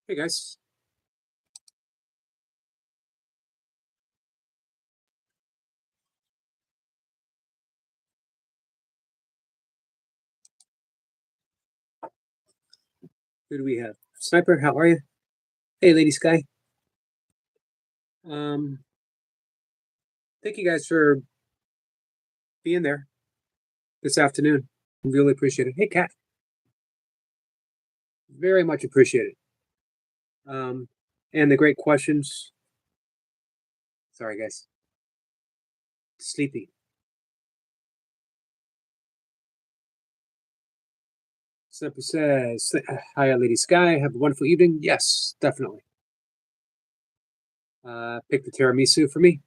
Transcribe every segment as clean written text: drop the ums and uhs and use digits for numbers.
Hey guys. Who do we have? Sniper, how are you? Hey, Lady Sky. Um, Thank you guys for being there this afternoon. Really appreciate it. Hey, Kat, very much appreciate it. And the great questions. Sorry, guys. Sleepy. Sniper says, "Hi, Lady Sky. Have a wonderful evening." Yes, definitely. Pick the tiramisu for me.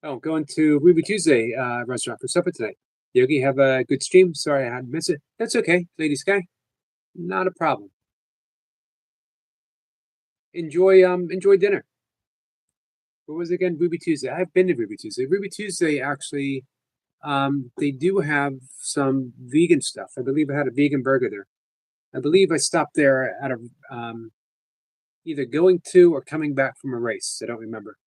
Oh, going to Ruby Tuesday restaurant for supper tonight. Yogi, have a good stream. Sorry I had to miss it. That's okay, Lady Sky. Not a problem. Enjoy dinner. What was it again? Ruby Tuesday. I've been to Ruby Tuesday. Ruby Tuesday actually, they do have some vegan stuff. I believe I had a vegan burger there. I believe I stopped there out of either going to or coming back from a race. I don't remember.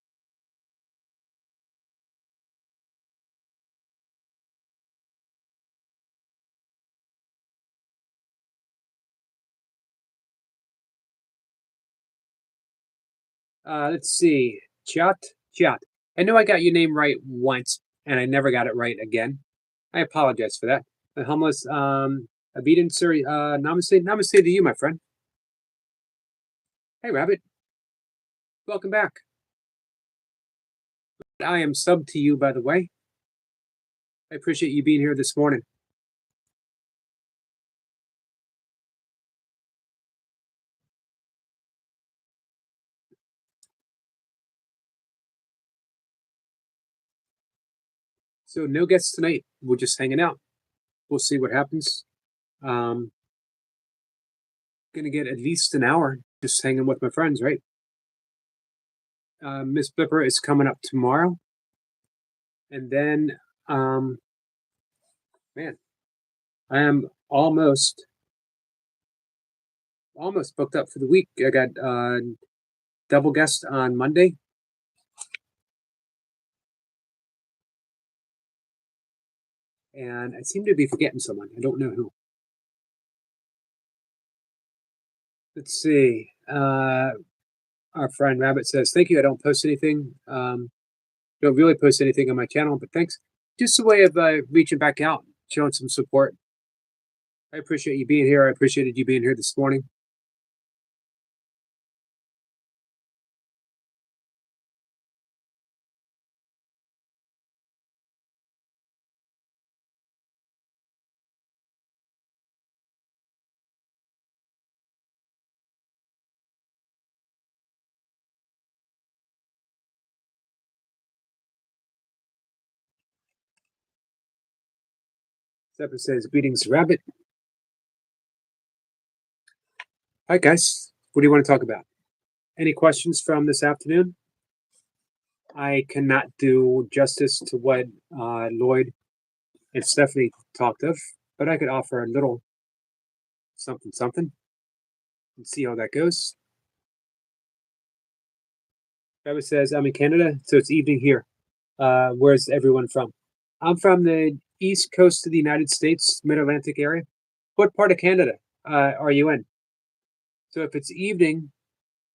Let's see. Chat. I know I got your name right once, and I never got it right again. I apologize for that. The homeless, Abidin, sir, namaste to you, my friend. Hey, Rabbit, welcome back. I am sub to you, by the way. I appreciate you being here this morning. So no guests tonight. We're just hanging out. We'll see what happens. Um, Gonna get at least an hour just hanging with my friends, right? Miss Blipper is coming up tomorrow, and then, um, man, I am almost booked up for the week. I got double guest on Monday, and I seem to be forgetting someone. I don't know who. Let's see. Our friend Rabbit says, "Thank you. I don't post anything. Don't really post anything on my channel, but thanks. Just a way of reaching back out, showing some support. I appreciate you being here. I appreciated you being here this morning." Stepper says, "Greetings, Rabbit." Hi, guys. What do you want to talk about? Any questions from this afternoon? I cannot do justice to what Lloyd and Stephanie talked of, but I could offer a little something something and see how that goes. Rabbit says, "I'm in Canada, so it's evening here. Where's everyone from?" I'm from the east coast of the United States, mid Atlantic area. What part of Canada are you in? So if it's evening,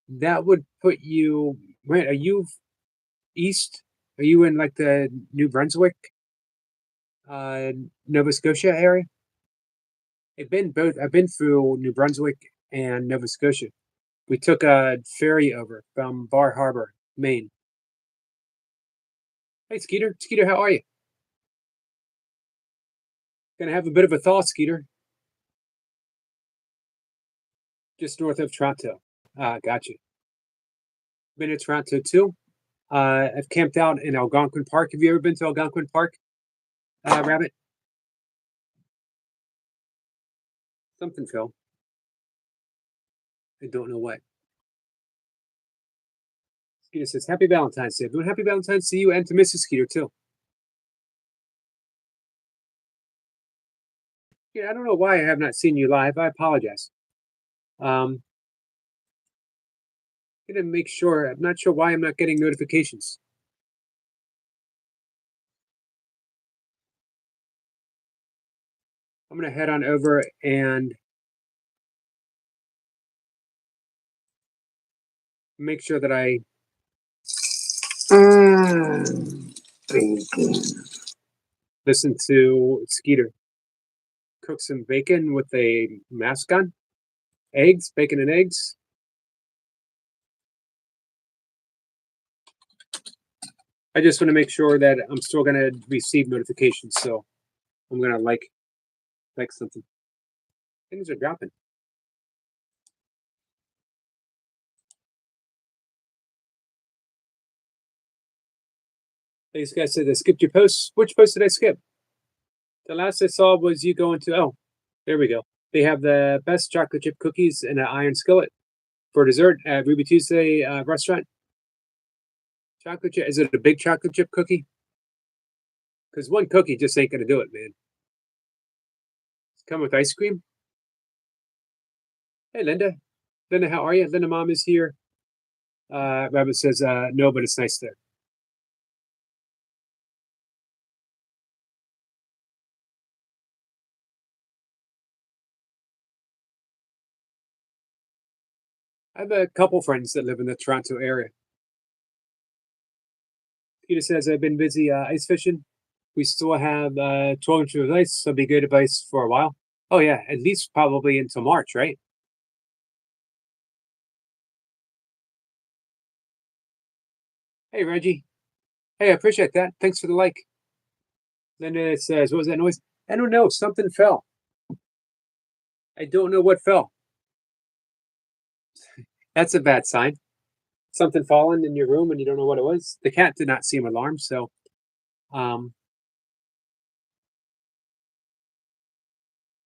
that would put you, right? Are you east? Are you in like the New Brunswick, uh, Nova Scotia area? I've been both. I've been through New Brunswick and Nova Scotia. We took a ferry over from Bar Harbor, Maine. Hey, Skeeter. Skeeter, how are you? Gonna have a bit of a thaw, Skeeter. Just north of Toronto. Gotcha. Been to Toronto too. I've camped out in Algonquin Park. Have you ever been to Algonquin Park, Rabbit? Something, Phil. I don't know what. Skeeter says, "Happy Valentine's Day." Everyone, happy Valentine's to you and to Mrs. Skeeter too. Yeah, I don't know why I have not seen you live. I apologize. Um, Gonna make sure. I'm not sure why I'm not getting notifications. I'm gonna head on over and make sure that I listen to Skeeter cook some bacon with a mask on. Eggs, bacon and eggs. I just want to make sure that I'm still gonna receive notifications, so I'm gonna like something. Things are dropping. These guys said I skipped your post. Which post did I skip? The last I saw was you going to. Oh, there we go. They have the best chocolate chip cookies in an iron skillet for dessert at Ruby Tuesday restaurant. Chocolate chip. Is it a big chocolate chip cookie? Because one cookie just ain't gonna do it, man. It's come with ice cream. Hey, Linda. Linda, how are you? Linda, mom is here. Rabbit says no, but it's nice there. I have a couple friends that live in the Toronto area. Peter says I've been busy ice fishing. We still have 12 inches of ice, so it'll be good of ice for a while. Oh yeah, at least probably until March, right? Hey Reggie. Hey, I appreciate that. Thanks for the like. Linda says, what was that noise? I don't know. Something fell. I don't know what fell. That's a bad sign. Something fallen in your room and you don't know what it was. The cat did not seem alarmed, so um,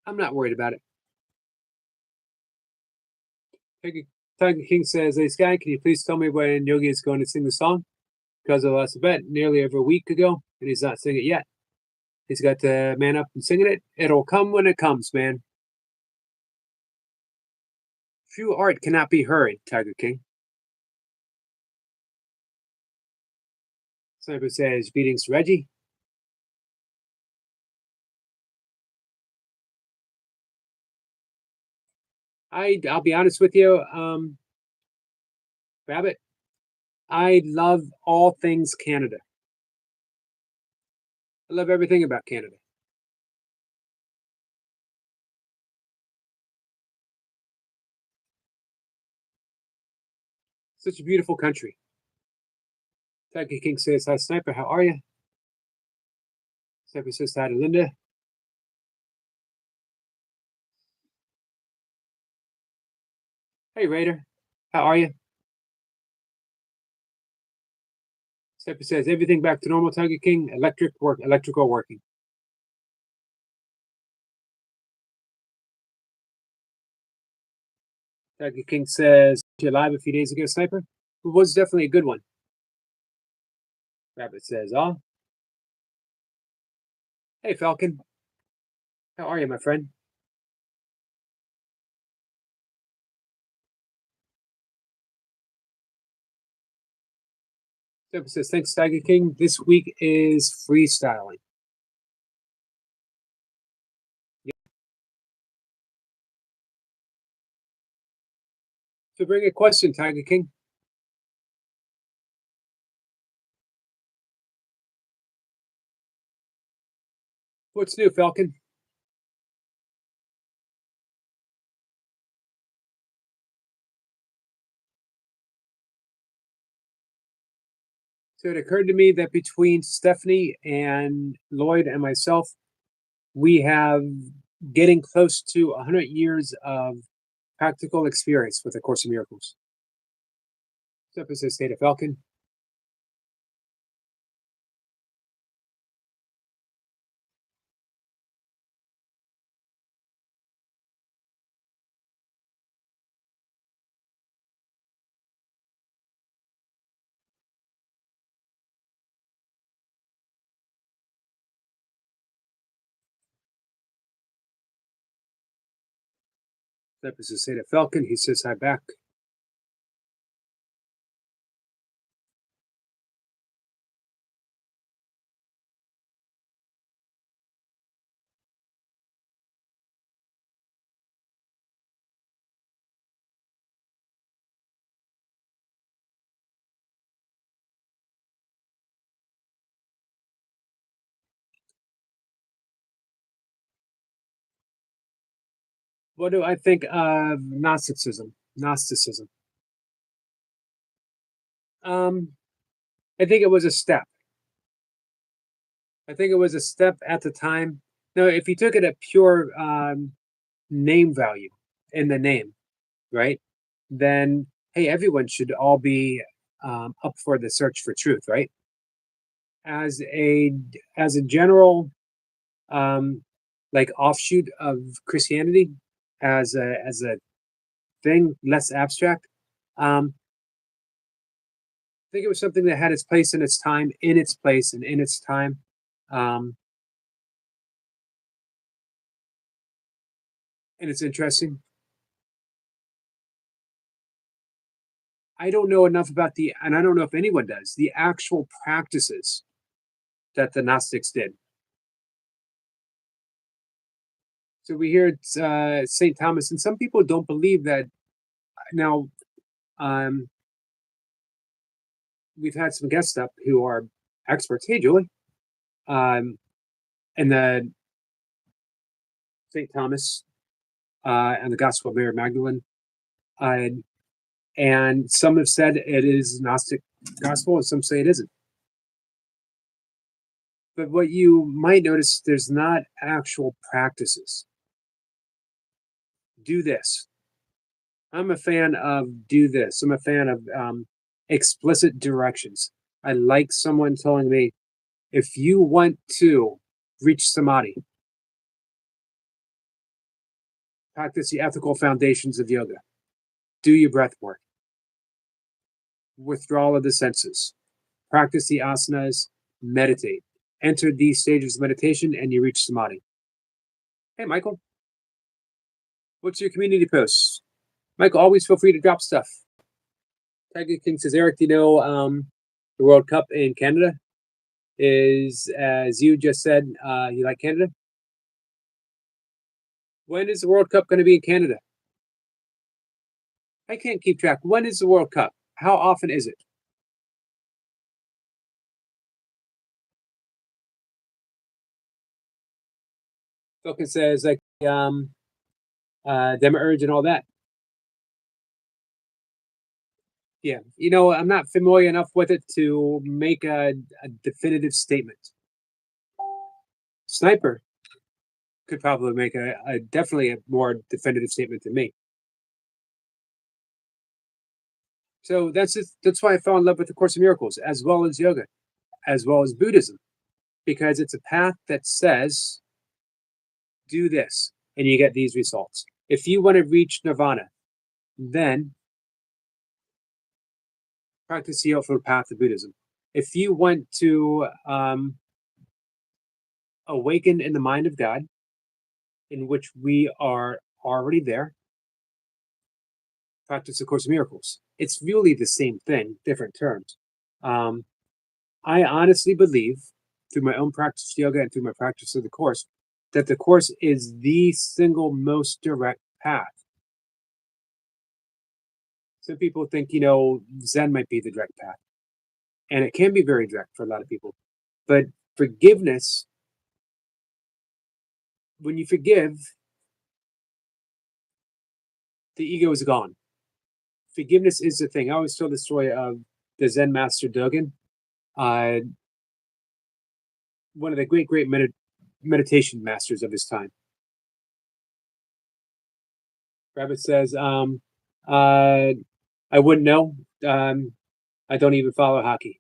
I'm not worried about it. Tiger King says, hey Sky, can you please tell me when Yogi is going to sing the song? Because I lost a bet nearly over a week ago, and he's not singing it yet. He's got to man up and singing it. It'll come when it comes, man. True art cannot be hurried, Tiger King. Sniper says, greetings, Reggie. I'll be honest with you, Rabbit. I love all things Canada. I love everything about Canada. Such a beautiful country. Tiger King says, hi, Sniper, how are you? Sniper says hi to Linda. Hey, Raider, how are you? Sniper says, everything back to normal, Tiger King. Electrical working. Tiger King says, you're live a few days ago, Sniper. It was definitely a good one. Rabbit says, oh. Hey, Falcon. How are you, my friend? Sniper says, thanks, Tiger King. This week is freestyling. Yeah. So bring a question, Tiger King. What's new, Falcon? So it occurred to me that between Stephanie and Lloyd and myself, we have getting close to 100 years of practical experience with A Course in Miracles. Step says, State of Falcon. Step says, State of Falcon. He says, hi back. What do I think of Gnosticism? Gnosticism. Um, I think it was a step. I think it was a step at the time. Now, if you took it at pure name value in the name, right? Then hey, everyone should all be up for the search for truth, right? As a general um, like offshoot of Christianity, as a thing less abstract. I think it was something that had its place in its time, in its place and in its time. Um, and it's interesting. I don't know enough about and I don't know if anyone does, the actual practices that the Gnostics did. So we hear St. Thomas, and some people don't believe that. Now, um, we've had some guests up who are experts. Hey, Julie, and the St. Thomas and the Gospel of Mary Magdalene, uh, and some have said it is Gnostic gospel, and some say it isn't. But what you might notice, there's not actual practices. Do this. I'm a fan of do this. I'm a fan of explicit directions. I like someone telling me, if you want to reach samadhi, practice the ethical foundations of yoga, do your breath work, withdrawal of the senses, practice the asanas, meditate. Enter these stages of meditation and you reach samadhi. Hey, Michael, what's your community posts? Michael, always feel free to drop stuff. Tiger King says, Eric, do you know the World Cup in Canada is, as you just said, you like Canada? When is the World Cup going to be in Canada? I can't keep track. When is the World Cup? How often is it? Falcon says, like, Demiurge and all that. Yeah, I'm not familiar enough with it to make a definitive statement. Sniper could probably make a definitely a more definitive statement than me. So that's why I fell in love with the Course of Miracles, as well as yoga, as well as Buddhism, because it's a path that says do this and you get these results. If you want to reach nirvana, then practice the Eightfold Path of Buddhism. If you want to awaken in the mind of God, in which we are already there, practice the Course of Miracles. It's really the same thing, different terms. Um, I honestly believe, through my own practice of yoga and through my practice of the Course, that the Course is the single most direct path. Some people think, Zen might be the direct path, and it can be very direct for a lot of people. But forgiveness, when you forgive, the ego is gone. Forgiveness is the thing. I always tell the story of the Zen master Dogen, uh, one of the great meditation masters of his time. Rabbit says, I wouldn't know. I don't even follow hockey.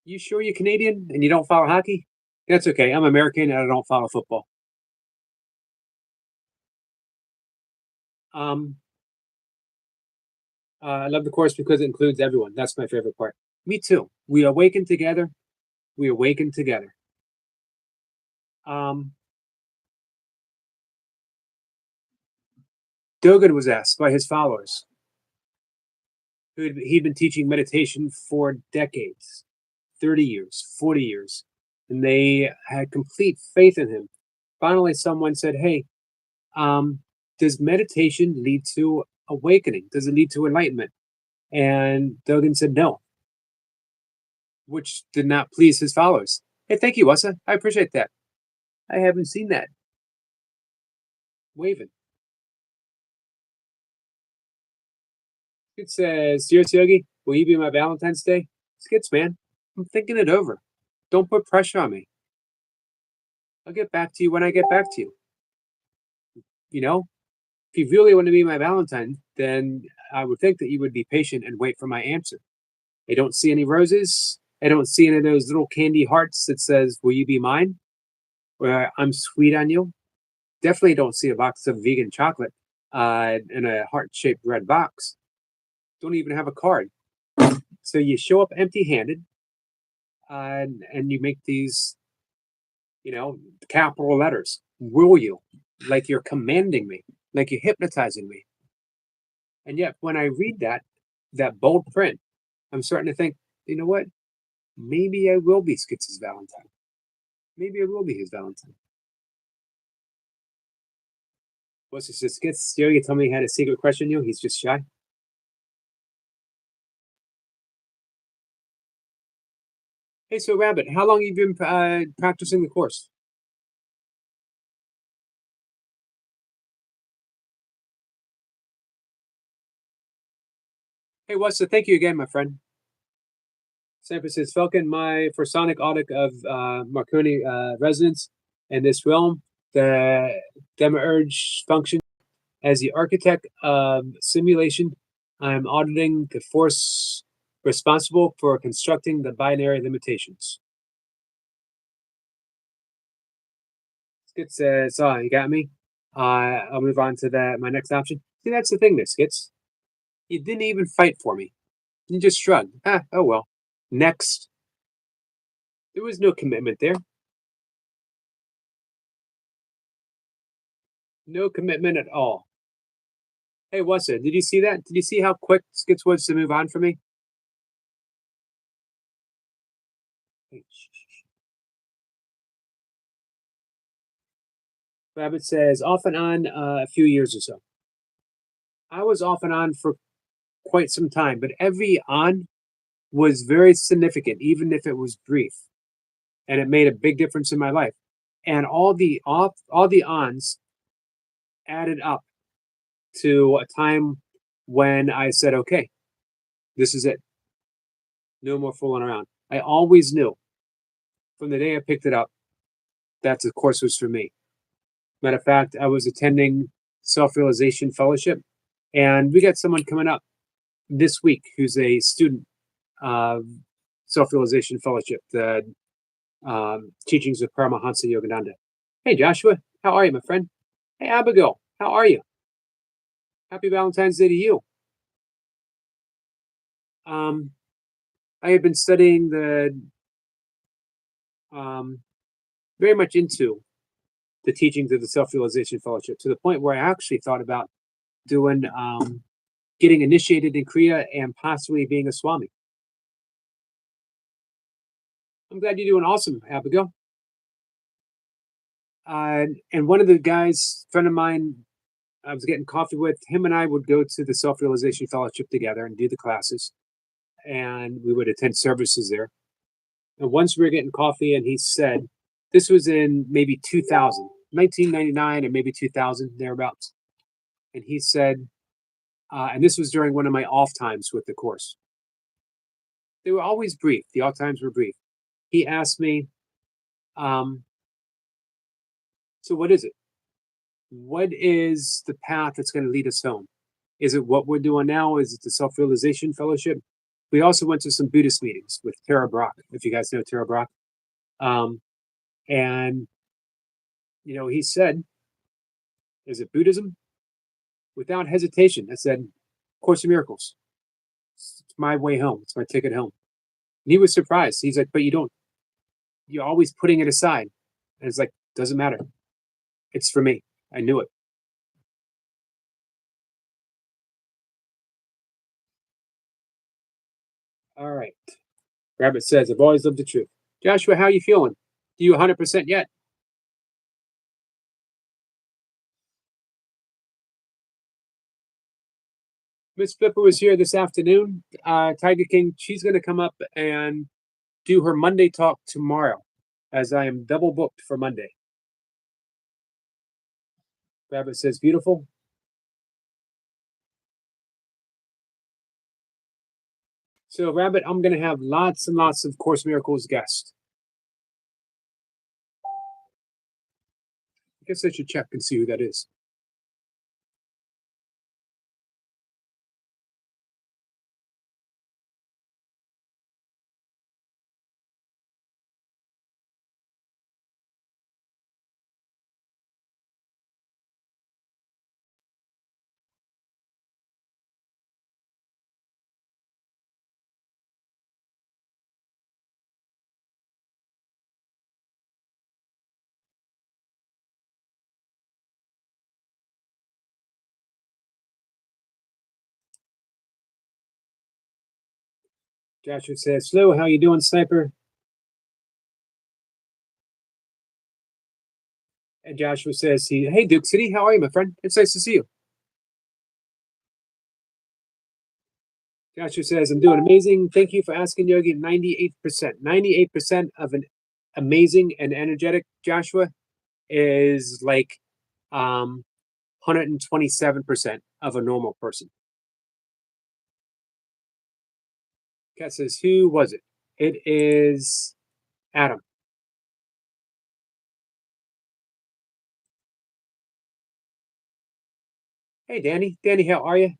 You sure you're Canadian and you don't follow hockey? That's okay. I'm American and I don't follow football. Um, I love the Course because it includes everyone. That's my favorite part. Me too. We awaken together. We awaken together. Um, Dogen was asked by his followers, he'd been teaching meditation for decades, 30 years, 40 years, and they had complete faith in him. Finally, someone said, hey, does meditation lead to awakening? Does it lead to enlightenment? And Dogen said no, which did not please his followers. Hey, thank you, Wasa. I appreciate that. I haven't seen that. Waving. It says, "Dear Yogi, will you be my Valentine's Day?" Skits, man. I'm thinking it over. Don't put pressure on me. I'll get back to you when I get back to you. You know, if you really want to be my Valentine, then I would think that you would be patient and wait for my answer. I don't see any roses. I don't see any of those little candy hearts that says, "Will you be mine?" Or "I'm sweet on you." Definitely don't see a box of vegan chocolate in a heart-shaped red box. Don't even have a card. So you show up empty-handed, and you make these, capital letters. Will you? Like you're commanding me, like you're hypnotizing me. And yet, when I read that bold print, I'm starting to think, you know what? Maybe I will be Skitz's Valentine. Maybe I will be his Valentine. What's this? Skitz? You tell me he had a secret crush on you. He's just shy. Hey, so Rabbit, how long have you been practicing the course? Hey, Wes, so thank you again, my friend. San Francisco Falcon, my for Sonic audit of Marconi resonance in this realm, the Demiurge function as the architect of simulation. I'm auditing the force responsible for constructing the binary limitations. Skits says, "Oh, you got me." I'll move on to my next option. See, that's the thing, there, Skits. You didn't even fight for me. You just shrugged. Ah, oh well. Next. There was no commitment there. No commitment at all. Hey, what's it? Did you see that? Did you see how quick Skits was to move on for me? Hey, Rabbit says, off and on a few years or so. I was off and on for quite some time, but every on was very significant, even if it was brief, and it made a big difference in my life. And all the ons added up to a time when I said, "Okay, this is it. No more fooling around." I always knew from the day I picked it up that the course was for me. Matter of fact, I was attending Self Realization Fellowship, and we got someone coming up this week who's a student of Self Realization Fellowship, the teachings of Paramahansa Yogananda. Hey, Joshua, how are you, my friend? Hey, Abigail, how are you? Happy Valentine's Day to you. Um, I have been studying um, very much into the teachings of the Self Realization Fellowship to the point where I actually thought about doing getting initiated in Kriya and possibly being a Swami. I'm glad you're doing awesome, Abigail. And one of the guys, friend of mine, I was getting coffee with, him and I would go to the Self Realization Fellowship together and do the classes, and we would attend services there. And once we were getting coffee, and he said, this was in maybe 2000, 1999, or maybe 2000, thereabouts. And he said, and this was during one of my off times with the course. They were always brief. The off times were brief. He asked me, um, so what is it? What is the path that's going to lead us home? Is it what we're doing now? Is it the Self Realization Fellowship? We also went to some Buddhist meetings with Tara Brach, if you guys know Tara Brach. Um, and, he said, is it Buddhism? Without hesitation, I said, Course of Miracles. It's my way home. It's my ticket home. And he was surprised. He's like, but you're always putting it aside. And it's like, doesn't matter. It's for me. I knew it. All right. Rabbit says, I've always lived the truth. Joshua, how are you feeling? Do you 100% yet? Miss Flipper was here this afternoon. Tiger King, she's going to come up and do her Monday talk tomorrow, as I am double booked for Monday. Rabbit says, beautiful. So, Rabbit, I'm going to have lots and lots of Course Miracles guests. I guess I should check and see who that is. Joshua says, hello, how you doing, Sniper? And Joshua says, hey, Duke City, how are you, my friend? It's nice to see you. Joshua says, I'm doing amazing. Thank you for asking, Yogi. 98%. 98% of an amazing and energetic Joshua is like 127% of a normal person. Kat says, who was it? It is Adam. Hey, Danny. Danny, how are you?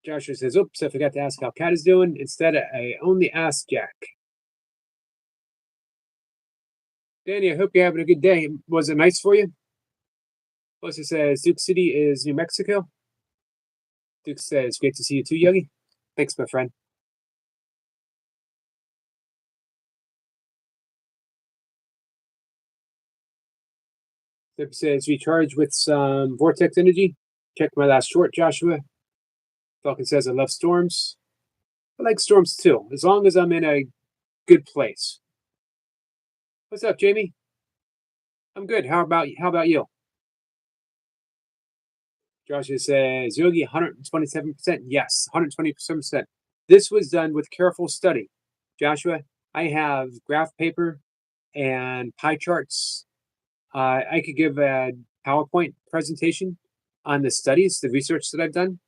Joshua says, oops, I forgot to ask how Kat is doing. Instead, I only asked Jack. Danny, I hope you're having a good day. Was it nice for you? Melissa says, Duke City is New Mexico. Duke says, great to see you too, Yogi. Thanks, my friend. Zip says, recharge with some vortex energy. Check my last short, Joshua. Falcon says, I love storms. I like storms too, as long as I'm in a good place. What's up, Jamie? I'm good. How about you? Joshua says, Yogi, 127%. Yes, 127%. This was done with careful study. Joshua, I have graph paper and pie charts. I could give a PowerPoint presentation on the studies, the research that I've done.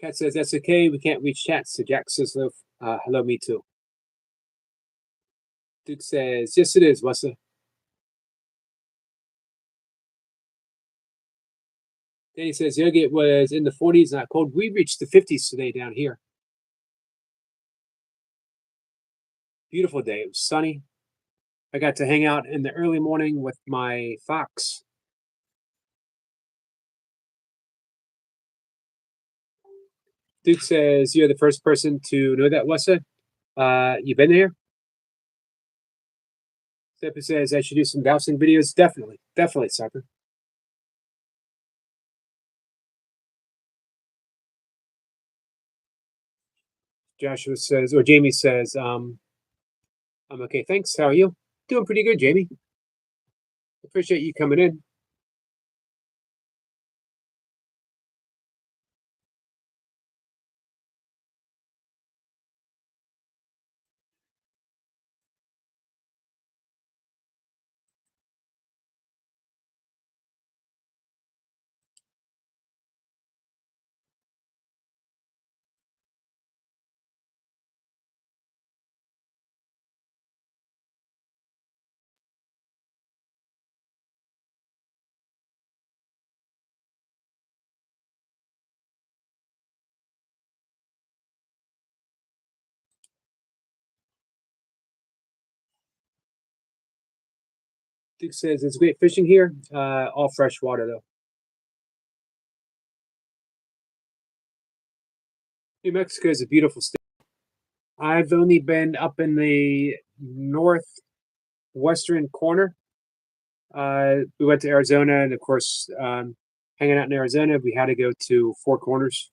Kat says, that's okay. We can't reach chat. So Jack says, hello, me too. Duke says, yes, it is, Wessa. Danny says, Yogi, it was in the 40s, not cold. We reached the 50s today down here. Beautiful day. It was sunny. I got to hang out in the early morning with my fox. Duke says, you're the first person to know that, Wessa. You've been there? Stepper says, I should do some dowsing videos. Definitely. Definitely, Stepper. Joshua says, or Jamie says, I'm okay, thanks. How are you? Doing pretty good, Jamie. Appreciate you coming in. Duke says it's great fishing here. All fresh water though. New Mexico is a beautiful state. I've only been up in the northwestern corner. We went to Arizona, and of course, hanging out in Arizona, we had to go to Four Corners.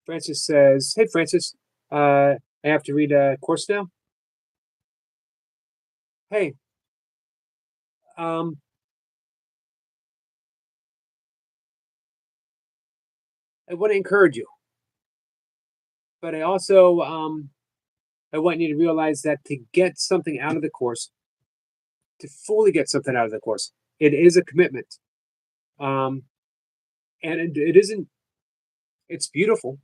Francis says, "Hey, Francis, I have to read a course now. Hey, um, I want to encourage you, but I also I want you to realize that to get something out of the course, to fully get something out of the course, it is a commitment. Um, and it isn't. It's beautiful,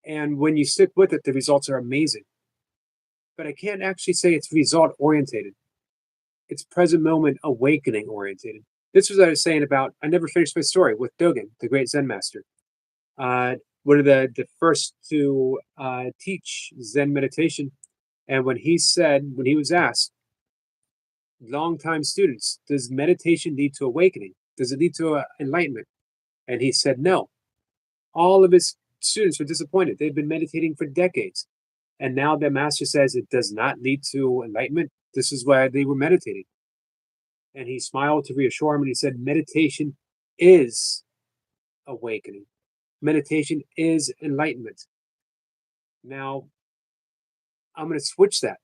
and when you stick with it, the results are amazing. But I can't actually say it's result orientated. It's present moment awakening orientated. This was what I was saying about. I never finished my story with Dogen, the great Zen master. Uh, One of the first to teach Zen meditation, and when he was asked, longtime students, does meditation lead to awakening? Does it lead to enlightenment? And he said no. All of his students were disappointed. They'd been meditating for decades. And now the master says it does not lead to enlightenment. This is why they were meditating. And he smiled to reassure him and he said, meditation is awakening. Meditation is enlightenment. Now, I'm going to switch that.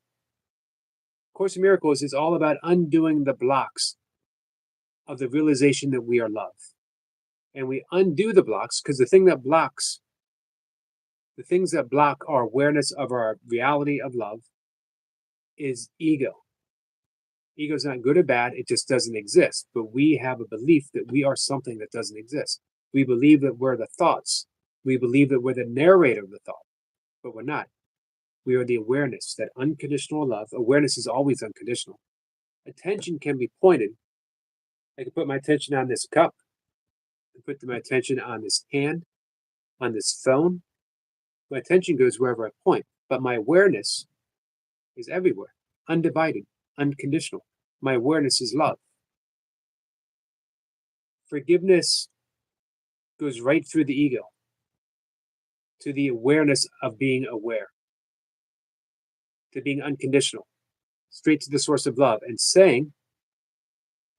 Course in Miracles is all about undoing the blocks of the realization that we are love. And we undo the blocks because the things that block our awareness of our reality of love is ego. Ego is not good or bad, it just doesn't exist. But we have a belief that we are something that doesn't exist. We believe that we're the thoughts. We believe that we're the narrator of the thought, but we're not. We are the awareness, that unconditional love. Awareness is always unconditional. Attention can be pointed. I can put my attention on this cup, I put my attention on this hand, on this phone. My attention goes wherever I point, but my awareness is everywhere, undivided, unconditional. My awareness is love. Forgiveness goes right through the ego to the awareness of being aware, to being unconditional, straight to the source of love, and saying,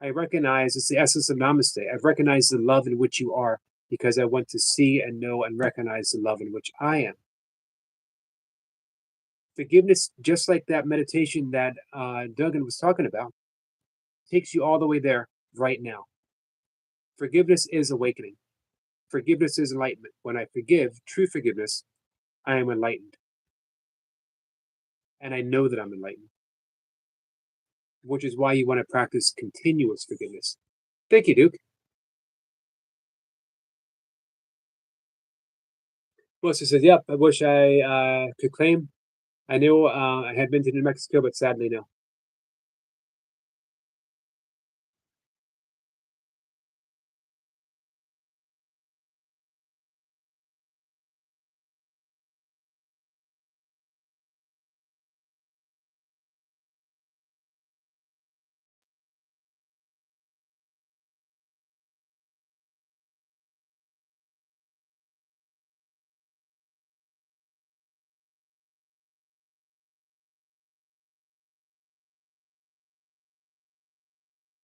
I recognize it's the essence of Namaste. I've recognized the love in which you are because I want to see and know and recognize the love in which I am. Forgiveness, just like that meditation that Dogen was talking about, takes you all the way there right now. Forgiveness is awakening. Forgiveness is enlightenment. When I forgive, true forgiveness, I am enlightened. And I know that I'm enlightened, which is why you want to practice continuous forgiveness. Thank you, Duke. Melissa says, yep, I wish I could claim. I knew I had been to New Mexico, but sadly, no.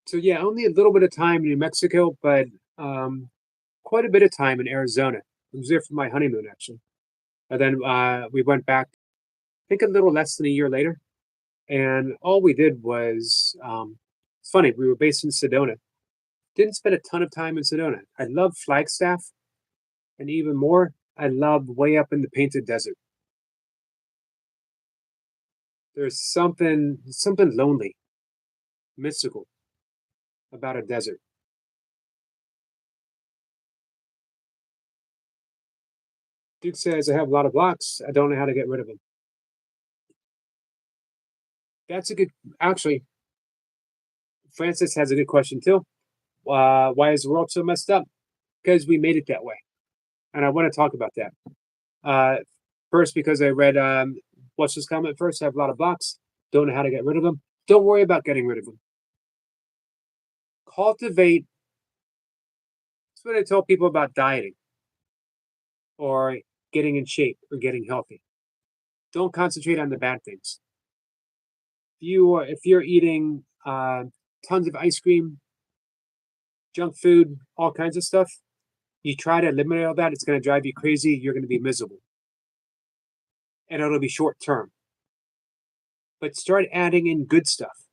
So, yeah, only a little bit of time in New Mexico, but um, quite a bit of time in Arizona. I was there for my honeymoon, actually. And then we went back, I think a little less than a year later. And all we did was, it's funny, we were based in Sedona. Didn't spend a ton of time in Sedona. I love Flagstaff, and even more, I love way up in the Painted Desert. There's something lonely, mystical about a desert. Duke says, I have a lot of blocks. I don't know how to get rid of them. That's a good, actually, Francis has a good question too. Why is the world so messed up? Because we made it that way. And I want to talk about that. Uh, First, because I read what's his comment first. I have a lot of blocks. Don't know how to get rid of them. Don't worry about getting rid of them. Cultivate. That's what I tell people about dieting or getting in shape or getting healthy. Don't concentrate on the bad things. If you're eating tons of ice cream, junk food, all kinds of stuff, you try to eliminate all that, it's going to drive you crazy. You're going to be miserable, and it'll be short term. But start adding in good stuff.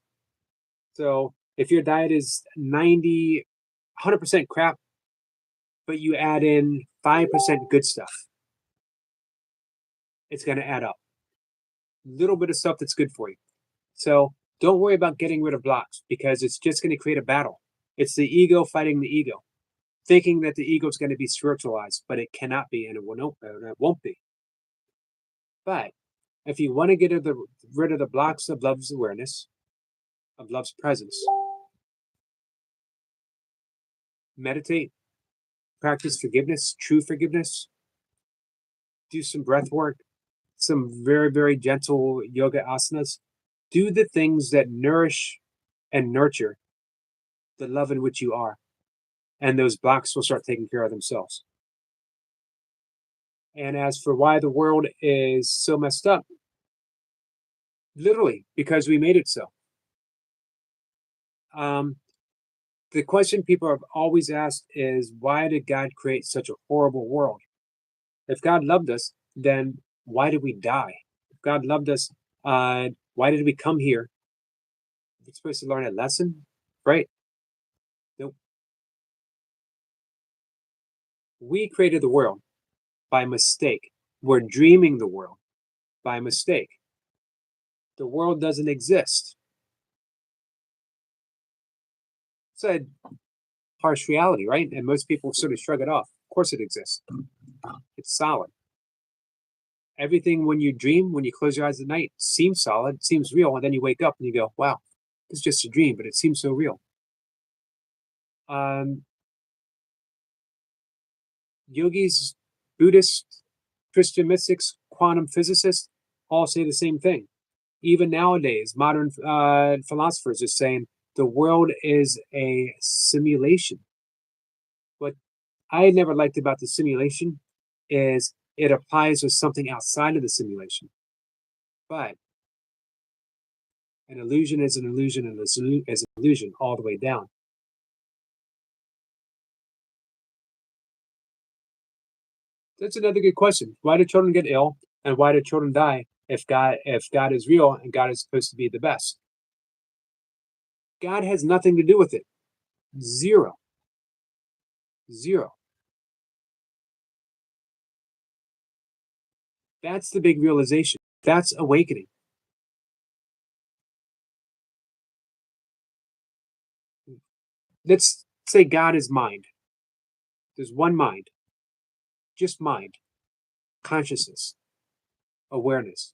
So if your diet is 100% crap, but you add in 5% good stuff, it's going to add up. Little bit of stuff that's good for you. So don't worry about getting rid of blocks because it's just going to create a battle. It's the ego fighting the ego, thinking that the ego is going to be spiritualized, but it cannot be, and it won't be. But if you want to get rid of the blocks of love's awareness, of love's presence, meditate, practice forgiveness, true forgiveness, do some breath work, some very, very gentle yoga asanas. Do the things that nourish and nurture the love in which you are, and those blocks will start taking care of themselves. And as for why the world is so messed up, literally because we made it so. The question people have always asked is, why did God create such a horrible world? If God loved us, then why did we die? If God loved us, why did we come here? We're supposed to learn a lesson, right? Nope. We created the world by mistake. We're dreaming the world by mistake. The world doesn't exist. It's a harsh reality, right? And most people sort of shrug it off. Of course it exists. It's solid. Everything when you dream, when you close your eyes at night, seems solid, seems real, and then you wake up and you go, wow, it's just a dream, but it seems so real. Yogis, Buddhists, Christian mystics, quantum physicists all say the same thing. Even nowadays, modern philosophers are saying the world is a simulation. What I never liked about the simulation is it applies to something outside of the simulation. But an illusion is an illusion and is an illusion all the way down. That's another good question. Why do children get ill and why do children die if God is real and God is supposed to be the best? God has nothing to do with it. Zero. Zero. That's the big realization. That's awakening. Let's say God is mind. There's one mind. Just mind. Consciousness. Awareness.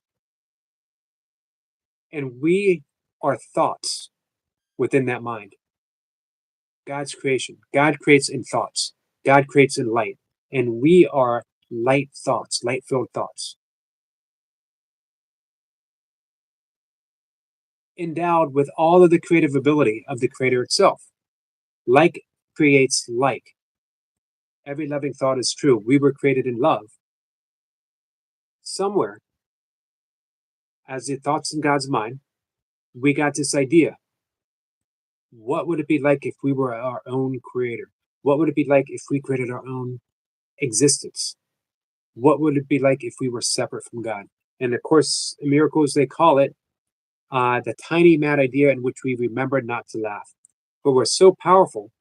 And we are thoughts within that mind. God's creation. God creates in thoughts. God creates in light. And we are light thoughts, light-filled thoughts. Endowed with all of the creative ability of the creator itself. Like creates like. Every loving thought is true. We were created in love. Somewhere, as the thoughts in God's mind, we got this idea. What would it be like if we were our own creator? What would it be like if we created our own existence? What would it be like if we were separate from God? And of course, in miracles, they call it the tiny mad idea in which we remember not to laugh. But we're so powerful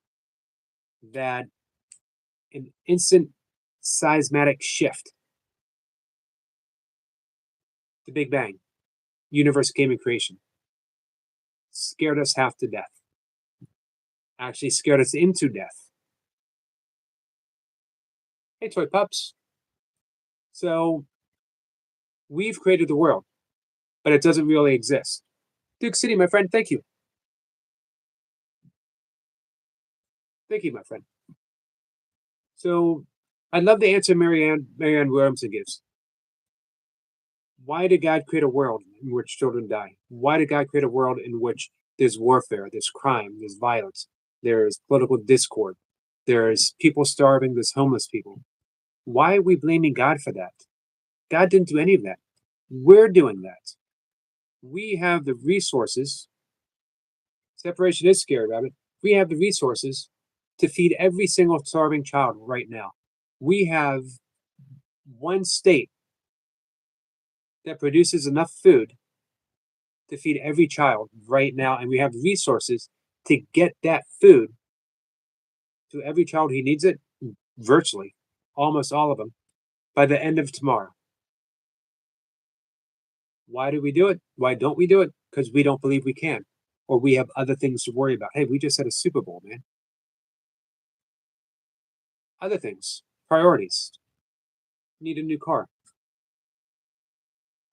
that an instant seismic shift, the Big Bang, universe came in creation, scared us half to death. Actually scared us into death. Hey, toy pups. So we've created the world, but it doesn't really exist. Duke City, my friend, thank you. Thank you, my friend. So I love the answer Marianne Williamson gives. Why did God create a world in which children die? Why did God create a world in which there's warfare, there's crime, there's violence, there's political discord, there's people starving, there's homeless people? Why are we blaming God for that? God didn't do any of that. We're doing that. We have the resources. Separation is scary, Rabbit. We have the resources to feed every single starving child right now. We have one state that produces enough food to feed every child right now, and we have resources to get that food to every child who needs it virtually, almost all of them, by the end of tomorrow. Why do we do it? Why don't we do it? Because we don't believe we can, or we have other things to worry about. Hey, we just had a Super Bowl, man. Other things, priorities. Need a new car.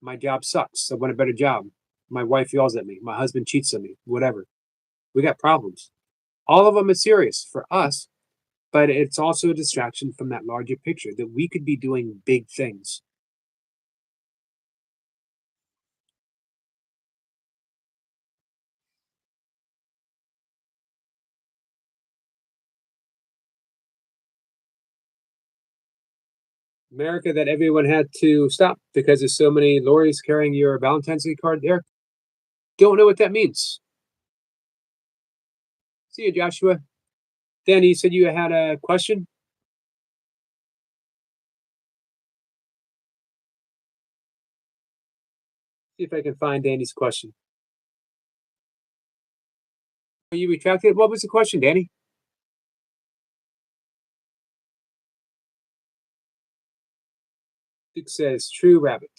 My job sucks. I want a better job. My wife yells at me. My husband cheats on me. Whatever. We got problems. All of them are serious for us, but it's also a distraction from that larger picture that we could be doing big things. America that everyone had to stop because there's so many lorries carrying your Valentine's Day card there. Don't know what that means. See you, Joshua. Danny, you said you had a question? See if I can find Danny's question. Are you retracted? What was the question, Danny? Duke says, true rabbit.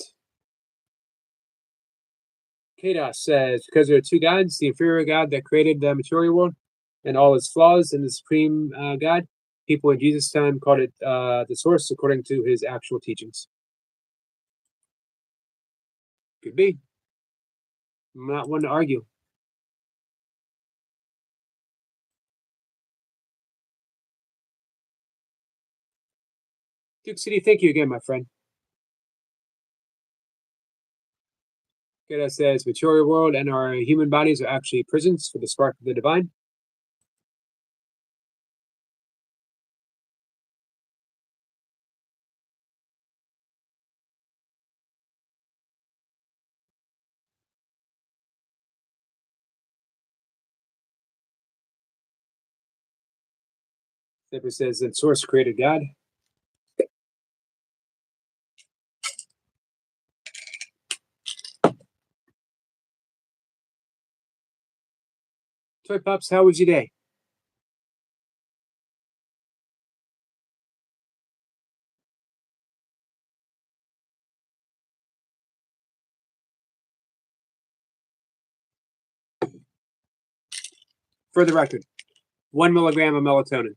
Kados says, because there are two gods, the inferior God that created the material world and all its flaws, and the supreme God, people in Jesus' time called it the source according to his actual teachings. Could be. I'm not one to argue. Duke City, thank you again, my friend. Kados says, material world and our human bodies are actually prisons for the spark of the divine. Zephyr says, that source created God. Toy Pops, how was your day? For the record, 1 milligram of melatonin.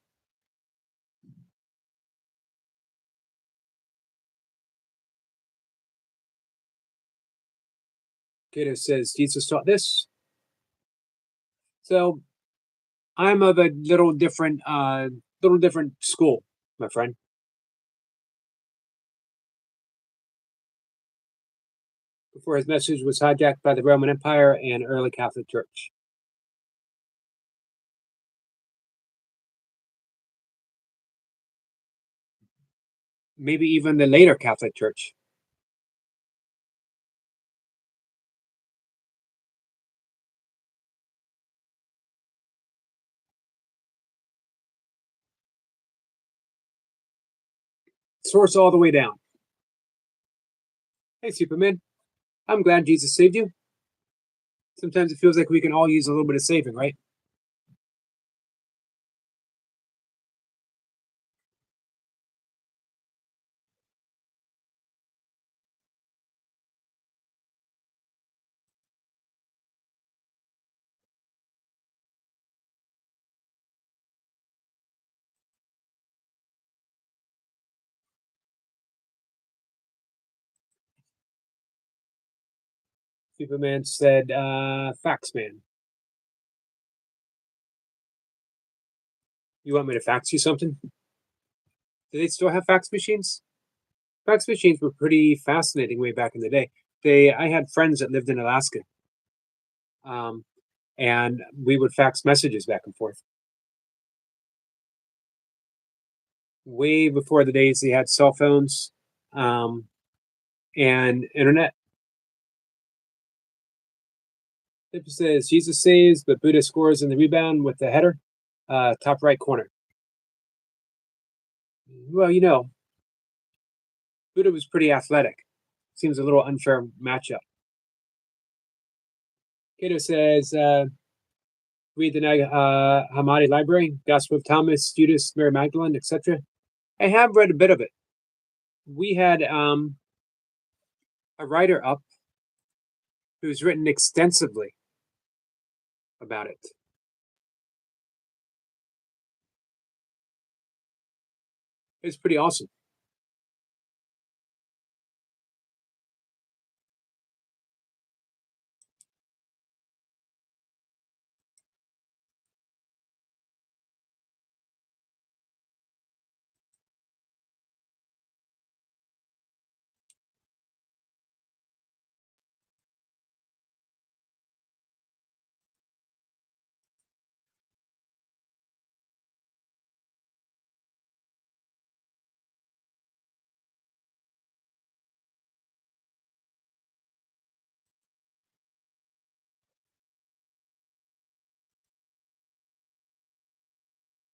Cato says Jesus taught this. So I'm of a little different school, my friend. Before his message was hijacked by the Roman Empire and early Catholic Church. Maybe even the later Catholic Church. Source all the way down. Hey, Superman. I'm glad Jesus saved you. Sometimes it feels like we can all use a little bit of saving, right? Superman said, fax man. You want me to fax you something? Do they still have fax machines? Fax machines were pretty fascinating way back in the day. I had friends that lived in Alaska, um, and we would fax messages back and forth. Way before the days they had cell phones um, and internet. It says Jesus saves, but Buddha scores in the rebound with the header, top right corner. Well, Buddha was pretty athletic. Seems a little unfair matchup. Cato says, read the Nag Hammadi Library, Gospel of Thomas, Judas, Mary Magdalene, etc. I have read a bit of it. We had a writer up who's written extensively about it. It's pretty awesome.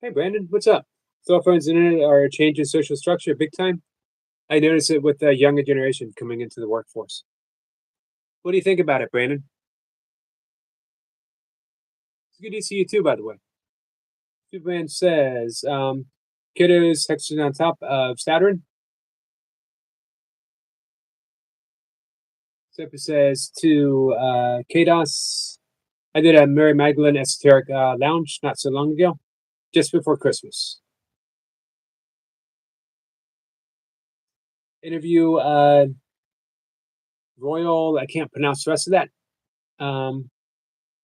Hey, Brandon, what's up? Cell phones and internet are changing social structure big time. I notice it with the younger generation coming into the workforce. What do you think about it, Brandon? It's good to see you too, by the way. Superman says, kiddos hexagon on top of Saturn. Zephyr says to KDOS, I did a Mary Magdalene esoteric lounge not so long ago, just before Christmas. Interview Royal, I can't pronounce the rest of that.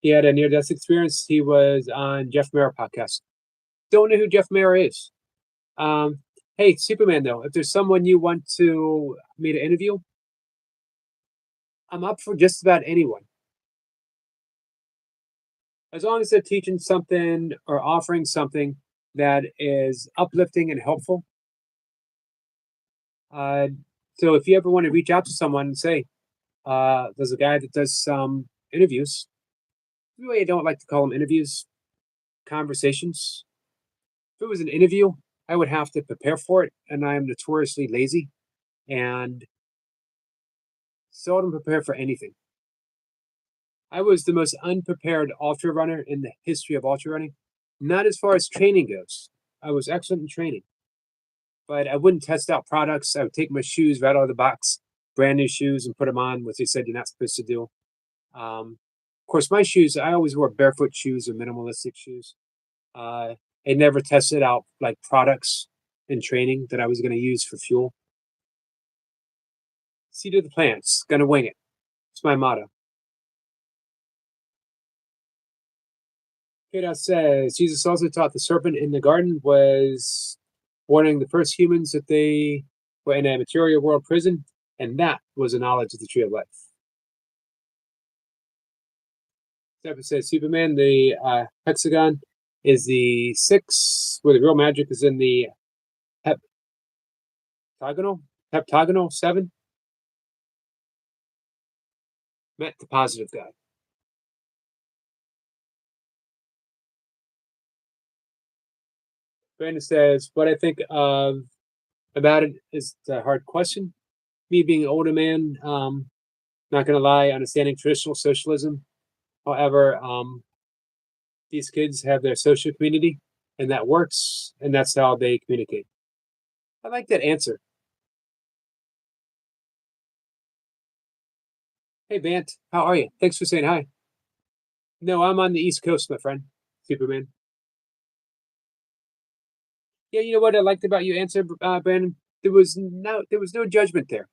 He had a near-death experience. He was on Jeff Mayer podcast. Don't know who Jeff Mayer is. Hey, Superman, though, if there's someone you want to me to interview, I'm up for just about anyone. As long as they're teaching something or offering something that is uplifting and helpful. So if you ever want to reach out to someone and say, there's a guy that does some interviews. Really, I don't like to call them interviews, conversations. If it was an interview, I would have to prepare for it, and I am notoriously lazy and seldom prepare for anything. I was the most unprepared ultra runner in the history of ultra running. Not as far as training goes. I was excellent in training, but I wouldn't test out products. I would take my shoes right out of the box, brand new shoes, and put them on, which they said you're not supposed to do. Of course, my shoes, I always wore barefoot shoes or minimalistic shoes. I never tested out like products in training that I was going to use for fuel. Seed of the plants, gonna wing it. It's my motto. Kata says Jesus also taught the serpent in the garden was warning the first humans that they were in a material world prison, and that was a knowledge of the tree of life. Stephen says Superman, the hexagon is the 6, where the real magic is in the heptagonal 7. Met the positive guy. Brandon says, what I think of about it is a hard question. Me being an older man, not going to lie, understanding traditional socialism. However, these kids have their social community, and that works, and that's how they communicate. I like that answer. Hey, Bant, how are you? Thanks for saying hi. No, I'm on the East Coast, my friend. Superman. Yeah, you know what I liked about your answer, Brandon? There was no judgment there.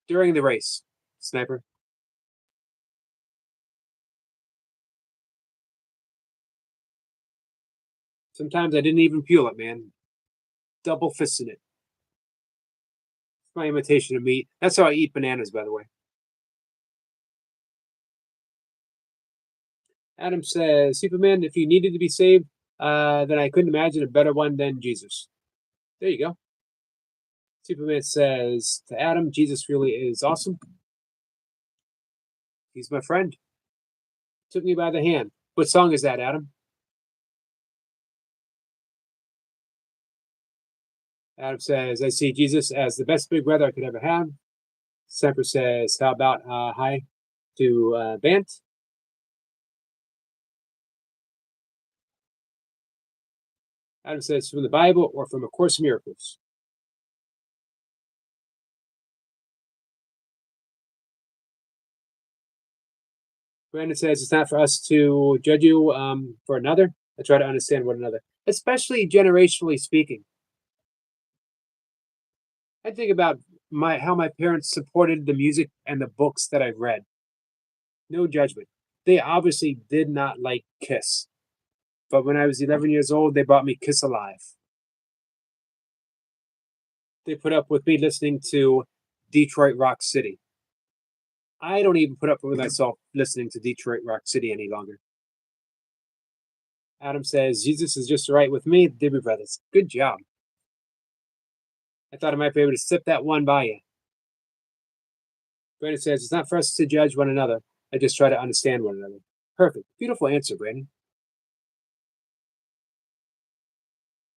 During the race, sniper. Sometimes I didn't even peel it, man. Double fisting it. It's my imitation of meat. That's how I eat bananas, by the way. Adam says, Superman, if you needed to be saved, then I couldn't imagine a better one than Jesus. There you go. Superman says to Adam, Jesus really is awesome. He's my friend. Took me by the hand. What song is that, Adam? Adam says, I see Jesus as the best big brother I could ever have. Semper says, how about hi to Bant? Adam says from the Bible or from A Course in Miracles. Brandon says it's not for us to judge you for another. I try to understand one another, especially generationally speaking. I think about how my parents supported the music and the books that I've read. No judgment. They obviously did not like Kiss, but when I was 11 years old, they bought me Kiss Alive. They put up with me listening to Detroit Rock City. I don't even put up with myself listening to Detroit Rock City any longer. Adam says, Jesus is just right with me. Dibby Brothers. Good job. I thought I might be able to slip that one by you. Brandon says, it's not for us to judge one another. I just try to understand one another. Perfect. Beautiful answer, Brandon.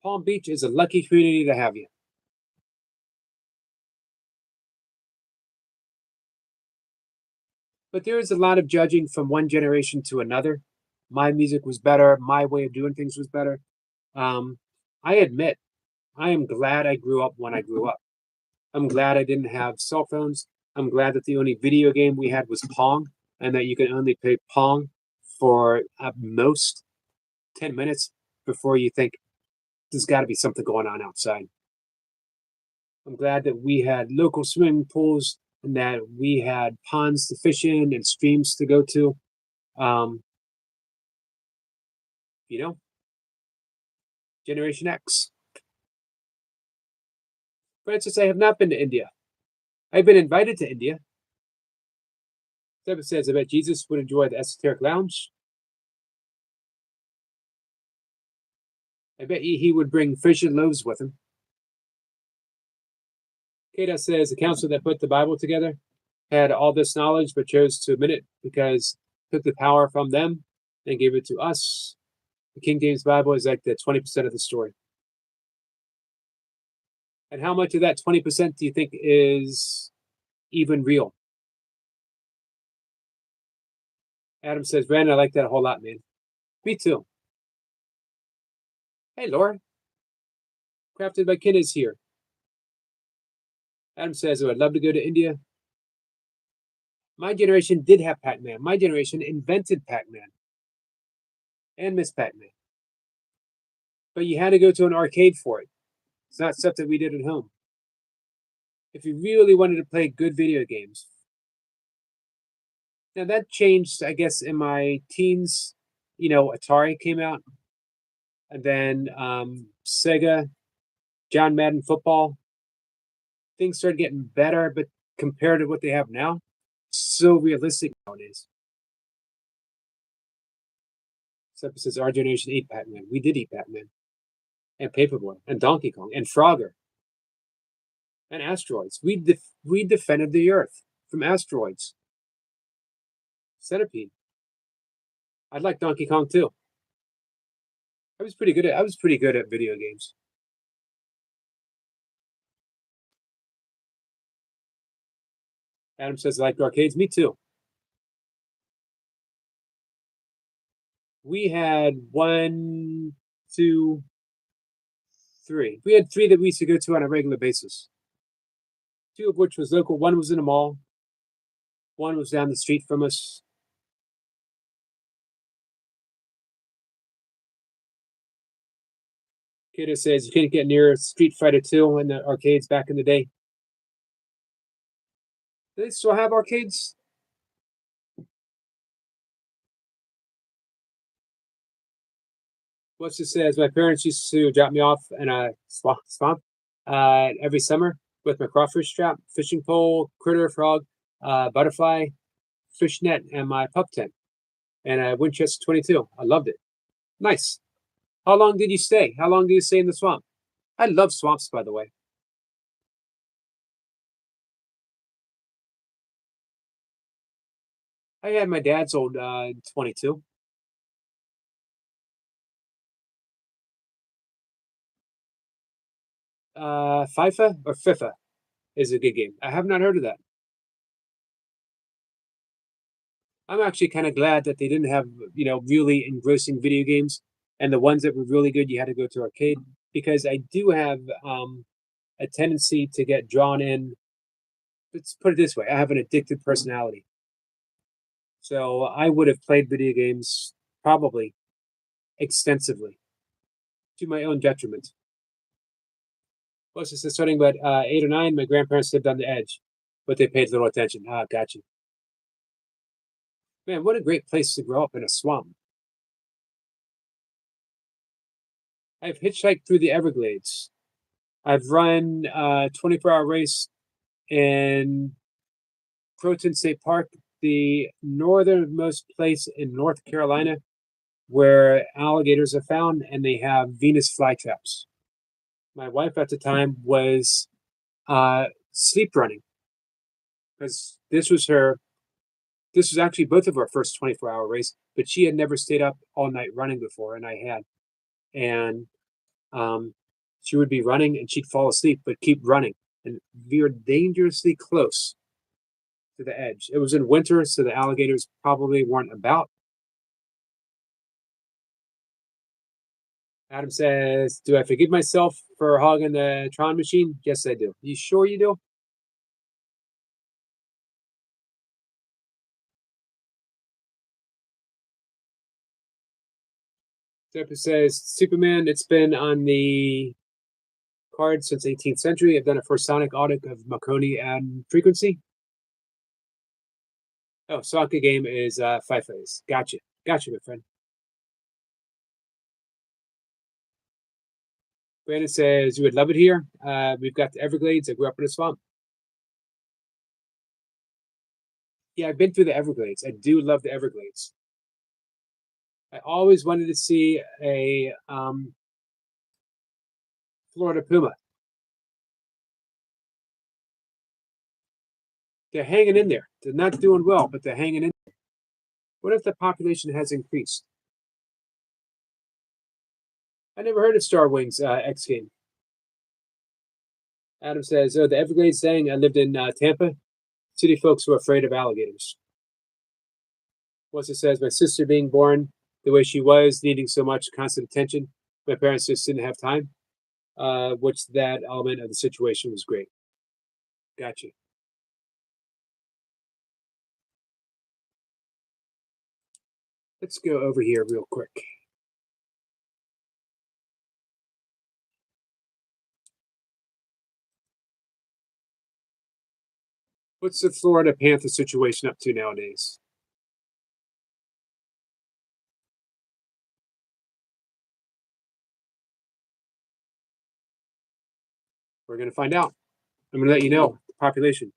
Palm Beach is a lucky community to have you. But there is a lot of judging from one generation to another. My music was better. My way of doing things was better. I admit, I am glad I grew up when I grew up. I'm glad I didn't have cell phones. I'm glad that the only video game we had was Pong, and that you could only play Pong for at most 10 minutes before you think there's got to be something going on outside. I'm glad that we had local swimming pools and that we had ponds to fish in and streams to go to. Um, you know, Generation X. Francis, I have not been to India. I've been invited to India. Seven says, I bet Jesus would enjoy the esoteric lounge. I bet he would bring fish and loaves with him. Kata says, the council that put the Bible together had all this knowledge but chose to admit it because it took the power from them and gave it to us. The King James Bible is like the 20% of the story. And how much of that 20% do you think is even real? Adam says, Brandon, I like that a whole lot, man. Me too. Hey, Laura. Crafted by Ken is here. Adam says, oh, I'd love to go to India. My generation did have Pac-Man. My generation invented Pac-Man and Miss Pac-Man. But you had to go to an arcade for it. It's not stuff that we did at home. If you really wanted to play good video games. Now that changed, I guess, in my teens. Atari came out. And then Sega, John Madden Football. Things started getting better, but compared to what they have now, so realistic nowadays. Except it says our generation ate Pac-Man. We did eat Pac-Man. And Paperboy. And Donkey Kong. And Frogger. And asteroids. We defended the Earth from asteroids. Centipede. I'd like Donkey Kong too. I was pretty good at video games. Adam says I like arcades. Me too. We had 1, 2, 3. We had 3 that we used to go to on a regular basis. 2 of which was local. 1 was in a mall. 1 was down the street from us. Kiddo says you couldn't get near Street Fighter 2 in the arcades back in the day. Do they still have arcades? What's it says? My parents used to drop me off in a swamp every summer with my crawfish trap, fishing pole, critter, frog, butterfly, fishnet, and my pup tent, and a Winchester 22. I loved it. Nice. How long did you stay? How long did you stay in the swamp? I love swamps, by the way. I had my dad's old 22. FIFA or FIFA is a good game. I have not heard of that. I'm actually kind of glad that they didn't have, really engrossing video games and the ones that were really good, you had to go to arcade because I do have a tendency to get drawn in. Let's put it this way: I have an addicted personality, so I would have played video games probably extensively to my own detriment. Plus, it's starting about 8 or 9. My grandparents lived on the edge, but they paid little attention. Ah, got you. Man, what a great place to grow up in a swamp. I've hitchhiked through the Everglades. I've run a 24-hour race in Croton State Park, the northernmost place in North Carolina where alligators are found, and they have Venus flytraps. My wife at the time was sleep running because this was actually both of our first 24-hour race, but she had never stayed up all night running before, and I had. And she would be running and she'd fall asleep, but keep running. And we were dangerously close to the edge. It was in winter, so the alligators probably weren't about. Adam says, "Do I forgive myself for hogging the Tron machine?" Yes, I do. You sure you do? Zephyr says, "Superman, it's been on the card since 18th century. I've done a first sonic audit of Marconi and frequency." Oh, soccer game is five phase. Gotcha. Gotcha, my friend. Brandon says, "You would love it here. We've got the Everglades. I grew up in a swamp." Yeah, I've been through the Everglades. I do love the Everglades. I always wanted to see a Florida puma. They're hanging in there. They're not doing well, but they're hanging in there. What if the population has increased? I never heard of Star Wings X game. Adam says, "Oh, the Everglades thing. I lived in Tampa. City folks were afraid of alligators." Melissa says, "My sister being born the way she was, needing so much constant attention, my parents just didn't have time. Which that element of the situation was great." Gotcha. Let's go over here real quick. What's the Florida Panther situation up to nowadays? We're going to find out. I'm going to let you know the population.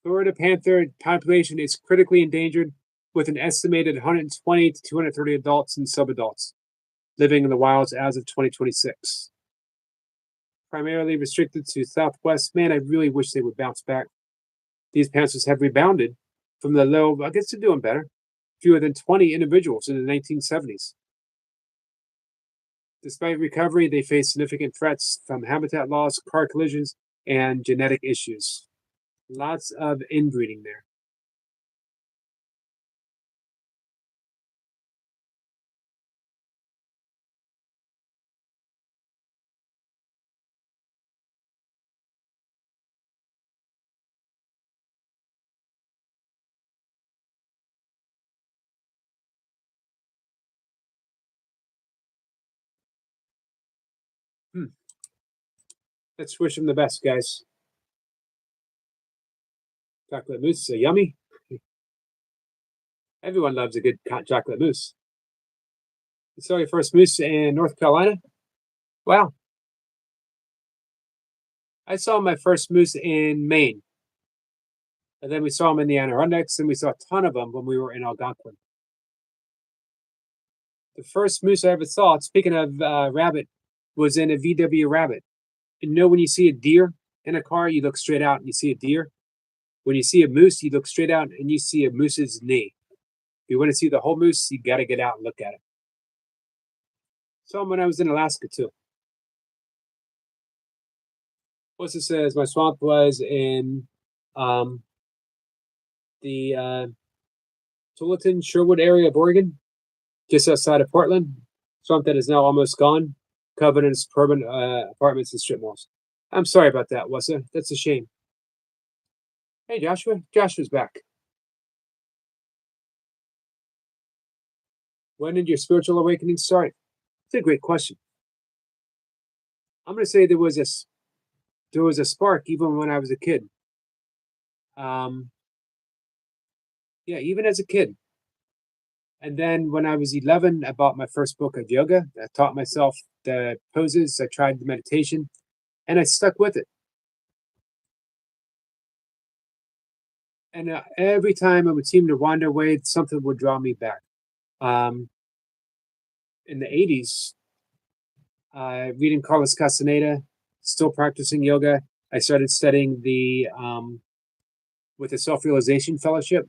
Florida panther population is critically endangered, with an estimated 120 to 230 adults and subadults living in the wilds as of 2026. Primarily restricted to Southwest. Man, I really wish they would bounce back. These panthers have rebounded from the low, I guess they're doing better, fewer than 20 individuals in the 1970s. Despite recovery, they face significant threats from habitat loss, car collisions, and genetic issues. Lots of inbreeding there. Hmm. Let's wish them the best, guys. Chocolate mousse, so yummy. Everyone loves a good chocolate mousse. You saw your first moose in North Carolina? Wow. I saw my first moose in Maine. And then we saw them in the Adirondacks, and we saw a ton of them when we were in Algonquin. The first moose I ever saw, speaking of rabbit, was in a VW Rabbit. And you know when you see a deer in a car, you look straight out and you see a deer? When you see a moose, you look straight out and you see a moose's knee. If you want to see the whole moose, you got to get out and look at it. Saw them when I was in Alaska too. What's it says? My swamp was in um, the Tualatin, Sherwood area of Oregon, just outside of Portland. Swamp that is now almost gone, covered in suburban apartments and strip malls. I'm sorry about that, Wassa. That's a shame. Hey, Joshua. Joshua's back. When did your spiritual awakening start? It's a great question. I'm going to say there was a spark even when I was a kid. Um, yeah, even as a kid. And then when I was 11, I bought my first book of yoga. I taught myself the poses. I tried the meditation, and I stuck with it. And every time I would seem to wander away, something would draw me back. Um, in the 80s, reading Carlos Castaneda, still practicing yoga. I started studying the with the Self Realization Fellowship.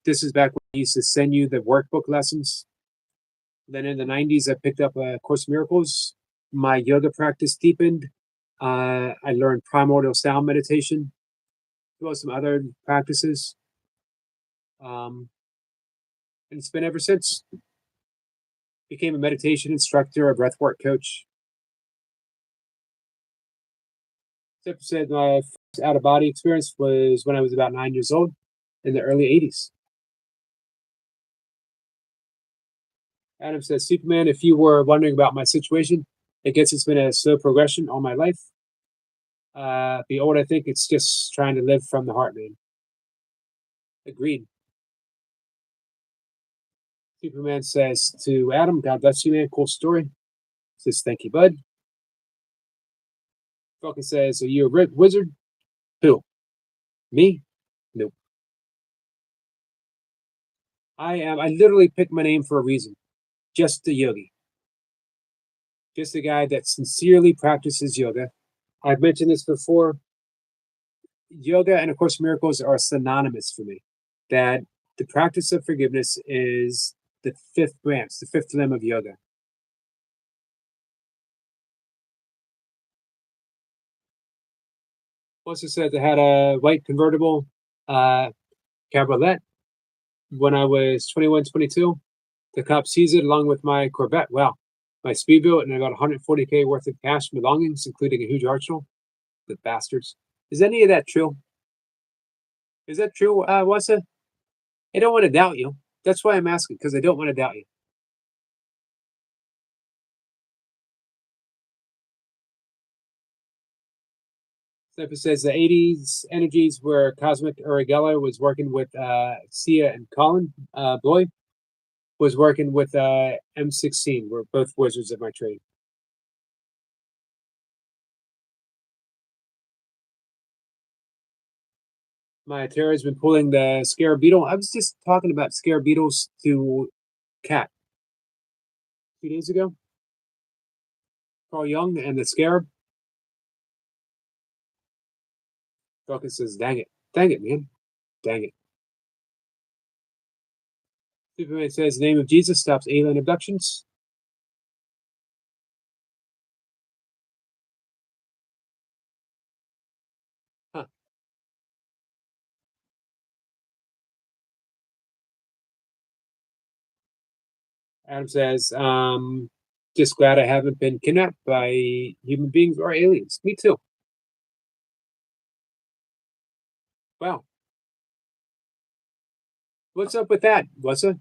This is back when I used to send you the workbook lessons. Then in the 90s, I picked up a Course in Miracles. My yoga practice deepened. I learned primordial sound meditation, as well as some other practices. Um, and it's been ever since. Became a meditation instructor, a breathwork coach. Tip said my first out of body experience was when I was about 9 years old in the early 80s. Adam says, Superman, if you were wondering about my situation, I guess it's been a slow progression all my life. Be old, I think it's just trying to live from the heart, man. Agreed. Superman says to Adam, God bless you, man. Cool story. Says, thank you, bud. Falcon says, are you a wizard? Who? Me? Nope. I am. I literally picked my name for a reason. Just a yogi. Just a guy that sincerely practices yoga. I've mentioned this before. Yoga and, of course, miracles are synonymous for me. That the practice of forgiveness is the fifth branch, the fifth limb of yoga. Also said I had a white convertible cabriolet when I was 21, 22. The cop seized it along with my Corvette. Wow. My speedboat and I got 140K worth of cash and belongings, including a huge arsenal. The bastards. Is any of that true? Is that true, Wassa? I don't want to doubt you. That's why I'm asking, because I don't want to doubt you. Sniper says the 80s energies where Cosmic Urigella was working with Sia and Colin Bloy was working with M16. We're both wizards of my trade. My Terra has been pulling the Scarab Beetle. I was just talking about Scarab Beetles to Cat 2 days ago. Carl Young and the Scarab. Falcon says, dang it. Dang it, man. Dang it. Superman says, the name of Jesus stops alien abductions. Huh. Adam says, just glad I haven't been kidnapped by human beings or aliens. Me too. Wow. What's up with that? What'd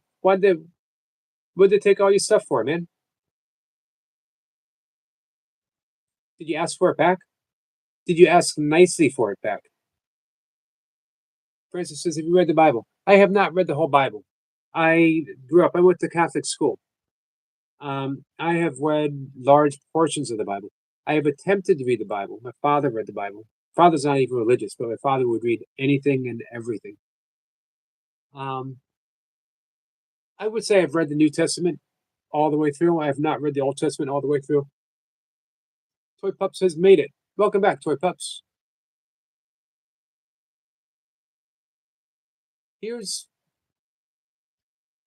they take all your stuff for, man? Did you ask for it back? Did you ask nicely for it back? Francis says, have you read the Bible? I have not read the whole Bible. I grew up, I went to Catholic school. I have read large portions of the Bible. I have attempted to read the Bible. My father read the Bible. Father's not even religious, but my father would read anything and everything. Um, I would say I've read the New Testament all the way through. I have not read the Old Testament all the way through. Toy Pups has made it. Welcome back, Toy Pups. Here's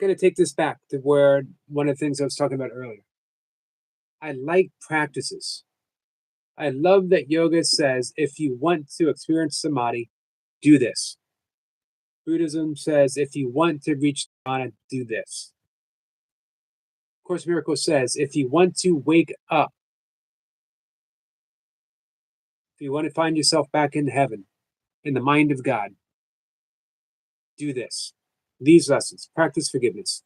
going to take this back to where one of the things I was talking about earlier. I like practices. I love that yoga says if you want to experience samadhi, do this. Buddhism says if you want to reach nirvana, do this. Course in Miracles says if you want to wake up, if you want to find yourself back in heaven, in the mind of God, do this. These lessons, practice forgiveness.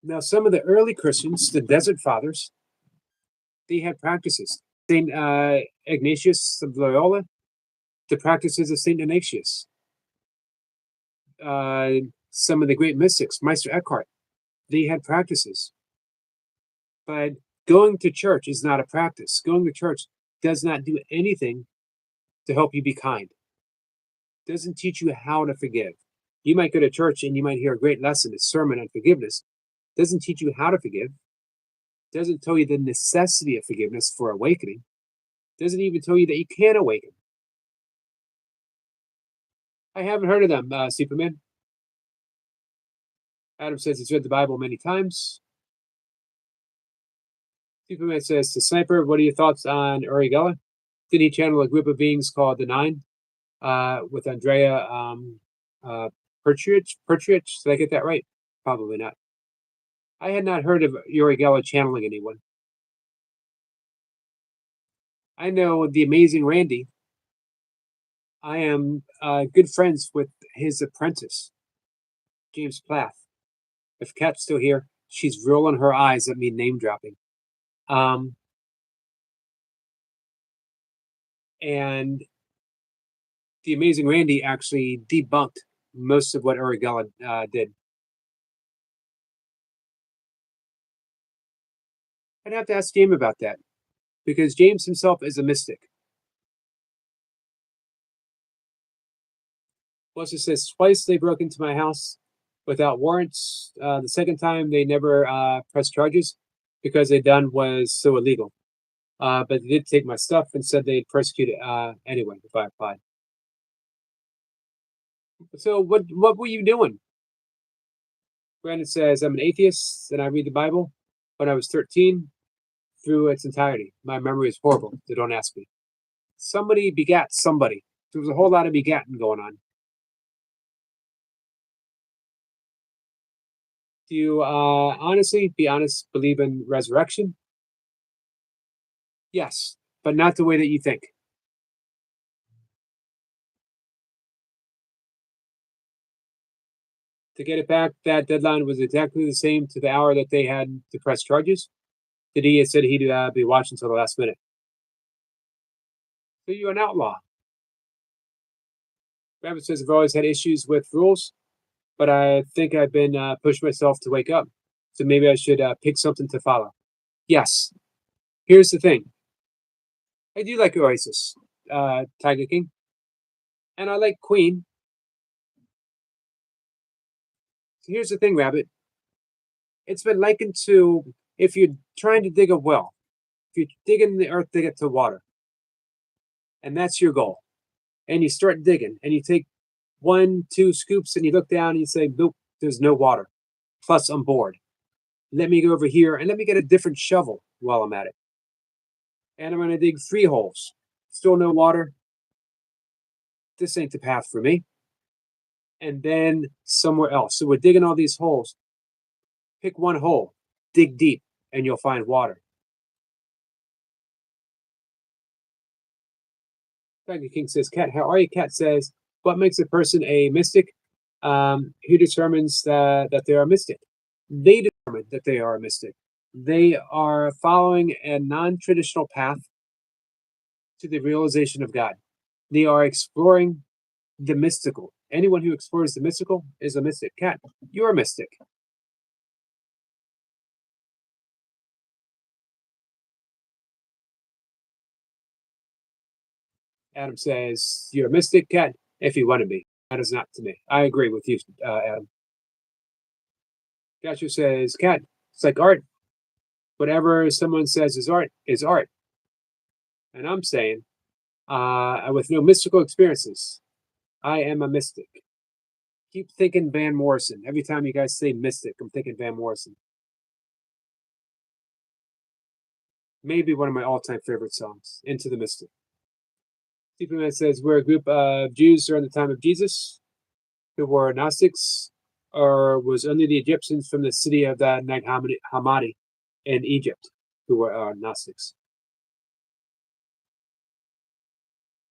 Now, some of the early Christians, the Desert Fathers, they had practices. Saint Ignatius of Loyola, the practices of Saint Ignatius. Some of the great mystics, Meister Eckhart, they had practices. But going to church is not a practice. Going to church does not do anything to help you be kind. Doesn't teach you how to forgive. You might go to church and you might hear a great lesson, a sermon on forgiveness. Doesn't teach you how to forgive. Doesn't tell you the necessity of forgiveness for awakening. Doesn't even tell you that you can awaken. I haven't heard of them, Superman. Adam says he's read the Bible many times. Superman says to Sniper, what are your thoughts on Uri Geller? Did he channel a group of beings called the Nine with Andrea Pertrich? Did I get that right? Probably not. I had not heard of Uri Geller channeling anyone. I know the amazing Randy. I am good friends with his apprentice, James Plath. If Kat's still here, she's rolling her eyes at me name dropping. And the amazing Randy actually debunked most of what Uri Geller did. I'd have to ask James about that because James himself is a mystic. Also says twice they broke into my house without warrants. The second time they never pressed charges because they done was so illegal. But they did take my stuff and said they'd persecute it anyway if I applied. So what were you doing? Brandon says I'm an atheist and I read the Bible when I was 13 through its entirety. My memory is horrible, so don't ask me. Somebody begat somebody. There was a whole lot of begatting going on. Do you honestly, be honest, believe in resurrection? Yes, but not the way that you think. To get it back, that deadline was exactly the same to the hour that they had to press charges. That he had said he'd be watching until the last minute. So you're an outlaw. Rabbit says I've always had issues with rules, but I think I've been pushing myself to wake up. So maybe I should pick something to follow. Yes. Here's the thing. I do like Oasis, Tiger King, and I like Queen. So here's the thing, Rabbit. It's been likened to if you're trying to dig a well, if you're digging the earth to get to water, and that's your goal, and you start digging, and you take 1, 2 scoops, and you look down and you say, nope, there's no water. Plus, I'm bored. Let me go over here and let me get a different shovel while I'm at it. And I'm going to dig 3 holes. Still no water. This ain't the path for me. And then somewhere else. So we're digging all these holes. Pick one hole, dig deep, and you'll find water. Tiger King says, Cat, how are you? Cat says, what makes a person a mystic? Who determines that they are a mystic? They determine that they are a mystic. They are following a non-traditional path to the realization of God. They are exploring the mystical. Anyone who explores the mystical is a mystic. Cat, you're a mystic. Adam says, you're a mystic, Cat, if you want to be. That is not to me. I agree with you, Adam. Gacho says, Cat, it's like art. Whatever someone says is art is art. And I'm saying, with no mystical experiences, I am a mystic. Keep thinking Van Morrison. Every time you guys say Mystic, I'm thinking Van Morrison. Maybe one of my all-time favorite songs, Into the Mystic. Superman says, we're a group of Jews during the time of Jesus who were Gnostics, or was only the Egyptians from the city of the Nag Hammadi in Egypt who were Gnostics.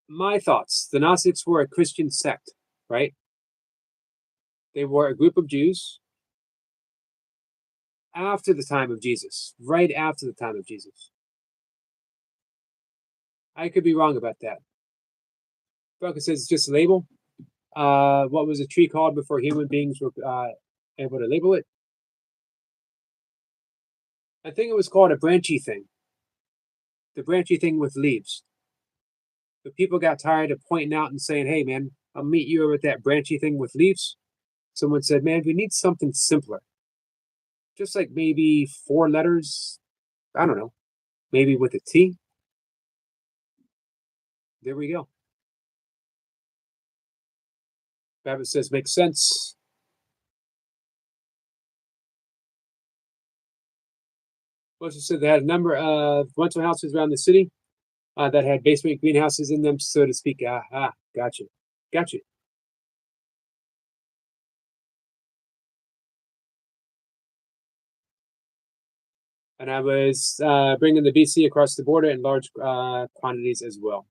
My thoughts. The Gnostics were a Christian sect, right? They were a group of Jews after the time of Jesus, right after the time of Jesus. I could be wrong about that. Broken says it's just a label. What was a tree called before human beings were able to label it? I think it was called a branchy thing. The branchy thing with leaves. But people got tired of pointing out and saying, hey, man, I'll meet you over at that branchy thing with leaves. Someone said, man, we need something simpler. Just like maybe 4 letters. I don't know. Maybe with a T. There we go. Babbitt says, makes sense. Wilson said they had a number of rental houses around the city that had basement greenhouses in them, so to speak. Gotcha. And I was bringing the BC across the border in large quantities as well.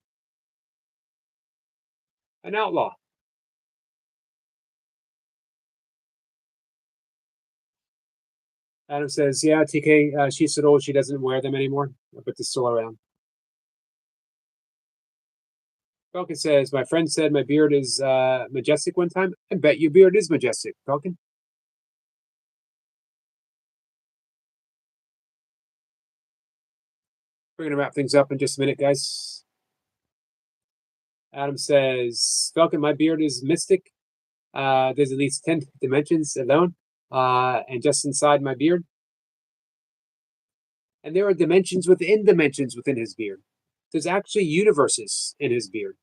An outlaw. Adam says, yeah, TK, she's so old she doesn't wear them anymore, but they're still around. Falcon says, my friend said my beard is majestic one time. I bet your beard is majestic, Falcon. We're going to wrap things up in just a minute, guys. Adam says, Falcon, my beard is mystic. There's at least 10 dimensions alone, and just inside my beard. And there are dimensions within his beard. There's actually universes in his beard.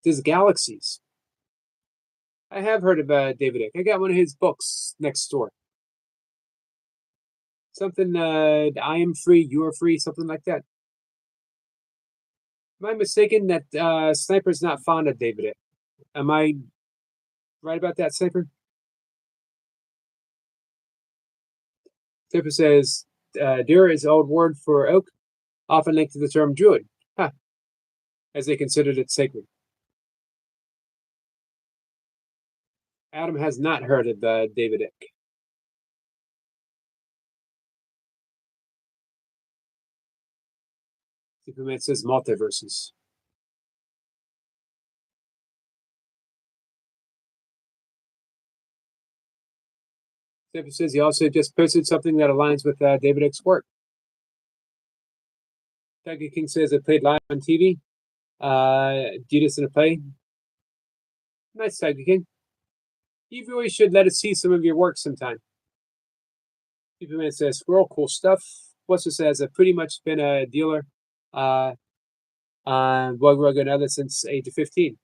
There's galaxies. I have heard of David Icke. I got one of his books next door. Something, I am free, you are free, something like that. Am I mistaken that Sniper's not fond of David Icke? Am I right about that, Sniper? Sniper says, Dur is an old word for oak, often linked to the term druid, as they considered it sacred. Adam has not heard of David Icke. Superman says multiverses. Sniper says he also just posted something that aligns with David Icke's work. Tiger King says it played live on TV. Judas in a play. Nice, Tiger King. You really should let us see some of your work sometime. Superman says, squirrel, cool stuff. What's says, I've pretty much been a dealer on Bug Rug and other since age of 15.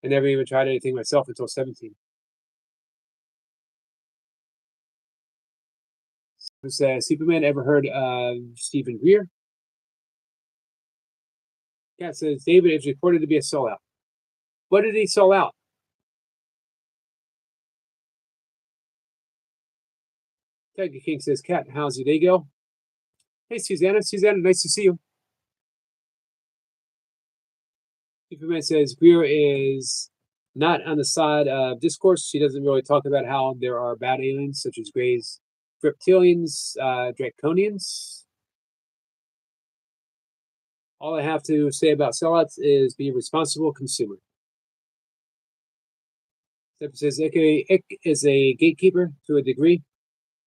I never even tried anything myself until 17. Says, Superman ever heard of Stephen Greer? Cat says, David is reported to be a sellout. What did he sell out? Tiger King says, Cat, how's your day go? Hey, Susanna. Susanna, nice to see you. Superman says Greer is not on the side of discourse. She doesn't really talk about how there are bad aliens, such as Greys, reptilians, draconians. All I have to say about sellouts is be a responsible consumer. Stephen says Icke is a gatekeeper to a degree.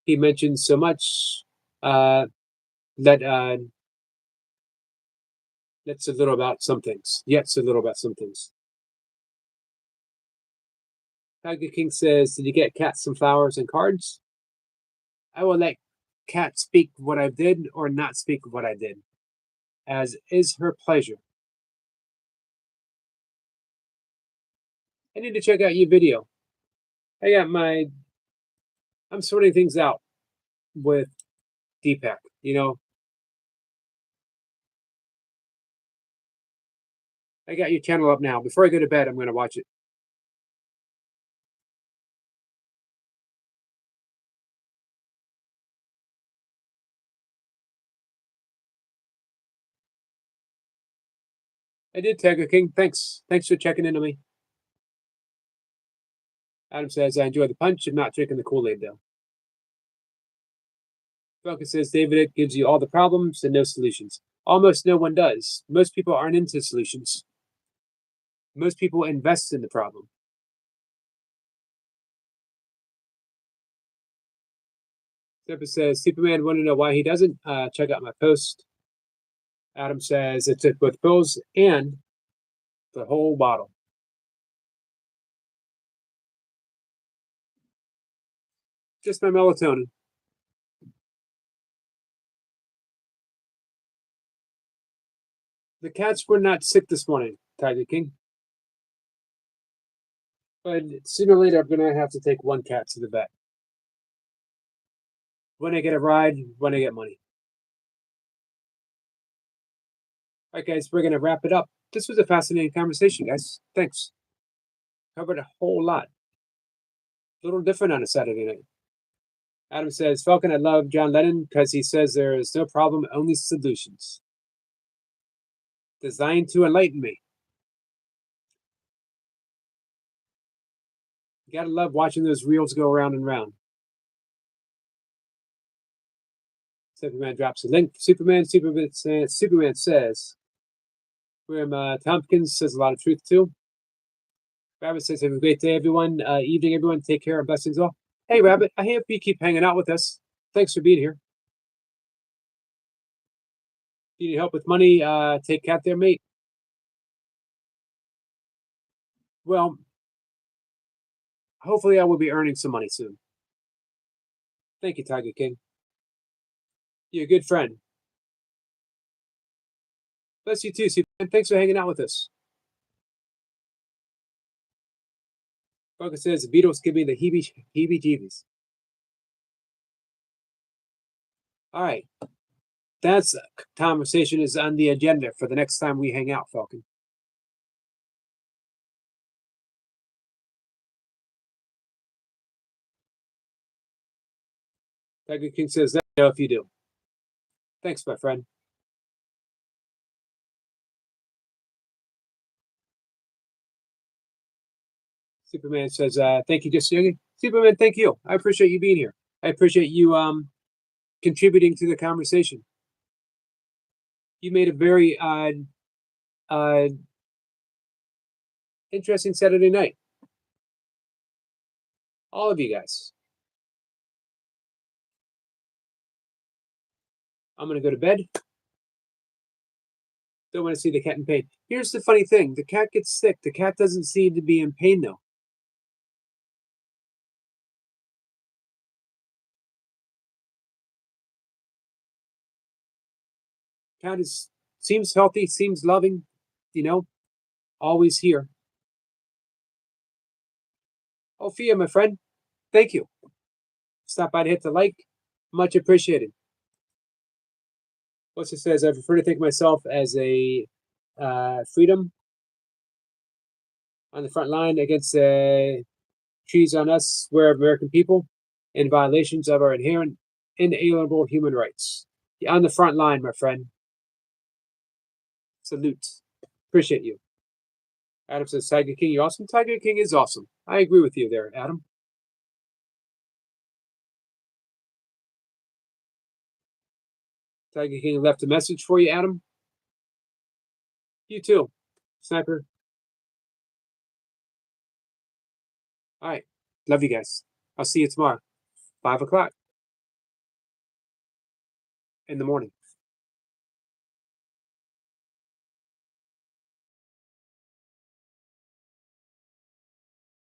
He mentions so much that that's a little about some things. Yet a little about some things. Tiger King says, did you get Cat some flowers and cards? I will let Cat speak what I did or not speak what I did, as is her pleasure. I need to check out your video. I got my. I'm sorting things out with Deepak. I got your channel up now. Before I go to bed, I'm going to watch it. I did, Tiger King. Thanks. Thanks for checking in on me. Adam says, I enjoy the punch. I'm not drinking the Kool-Aid, though. Falcon says, David, it gives you all the problems and no solutions. Almost no one does. Most people aren't into solutions. Most people invest in the problem. Steppa says, Superman want to know why he doesn't. Check out my post. Adam says, it took both pills and the whole bottle. Just my melatonin. The cats were not sick this morning, Tiger King. But sooner or later, I'm going to have to take one cat to the vet. When I get a ride, when I get money. All right, guys, we're going to wrap it up. This was a fascinating conversation, guys. Thanks. Covered a whole lot. A little different on a Saturday night. Adam says, Falcon, I love John Lennon because he says there is no problem, only solutions. Designed to enlighten me. You gotta love watching those reels go around and round. Superman drops a link. Superman says, Graham Tompkins says a lot of truth too. Rabbit says, have a great day, everyone. Evening, everyone. Take care and blessings all. Hey, Rabbit, I hope you keep hanging out with us. Thanks for being here. If you need help with money, take cat there, mate. Well, hopefully I will be earning some money soon. Thank you, Tiger King. You're a good friend. Bless you too, Superman. Thanks for hanging out with us. Focus says the Beatles give me the heebie-jeebies. All right. That's conversation is on the agenda for the next time we hang out, Falcon. Tiger King says, let me know if you do. Thanks, my friend. Superman says, thank you, just Yogi. Superman, thank you. I appreciate you being here. I appreciate you contributing to the conversation. You made a very interesting Saturday night. All of you guys. I'm going to go to bed. Don't want to see the cat in pain. Here's the funny thing. The cat gets sick. The cat doesn't seem to be in pain, though. Cat seems healthy, seems loving, always here. Oh, Fia, my friend, thank you. Stop by to hit the like. Much appreciated. What's it says? I prefer to think of myself as a freedom on the front line against trees on us, we're American people, in violations of our inherent, inalienable human rights. You're on the front line, my friend. Salute. Appreciate you. Adam says, Tiger King, you're awesome. Tiger King is awesome. I agree with you there, Adam. Tiger King left a message for you, Adam. You too, Sniper. All right. Love you guys. I'll see you tomorrow, 5 o'clock in the morning.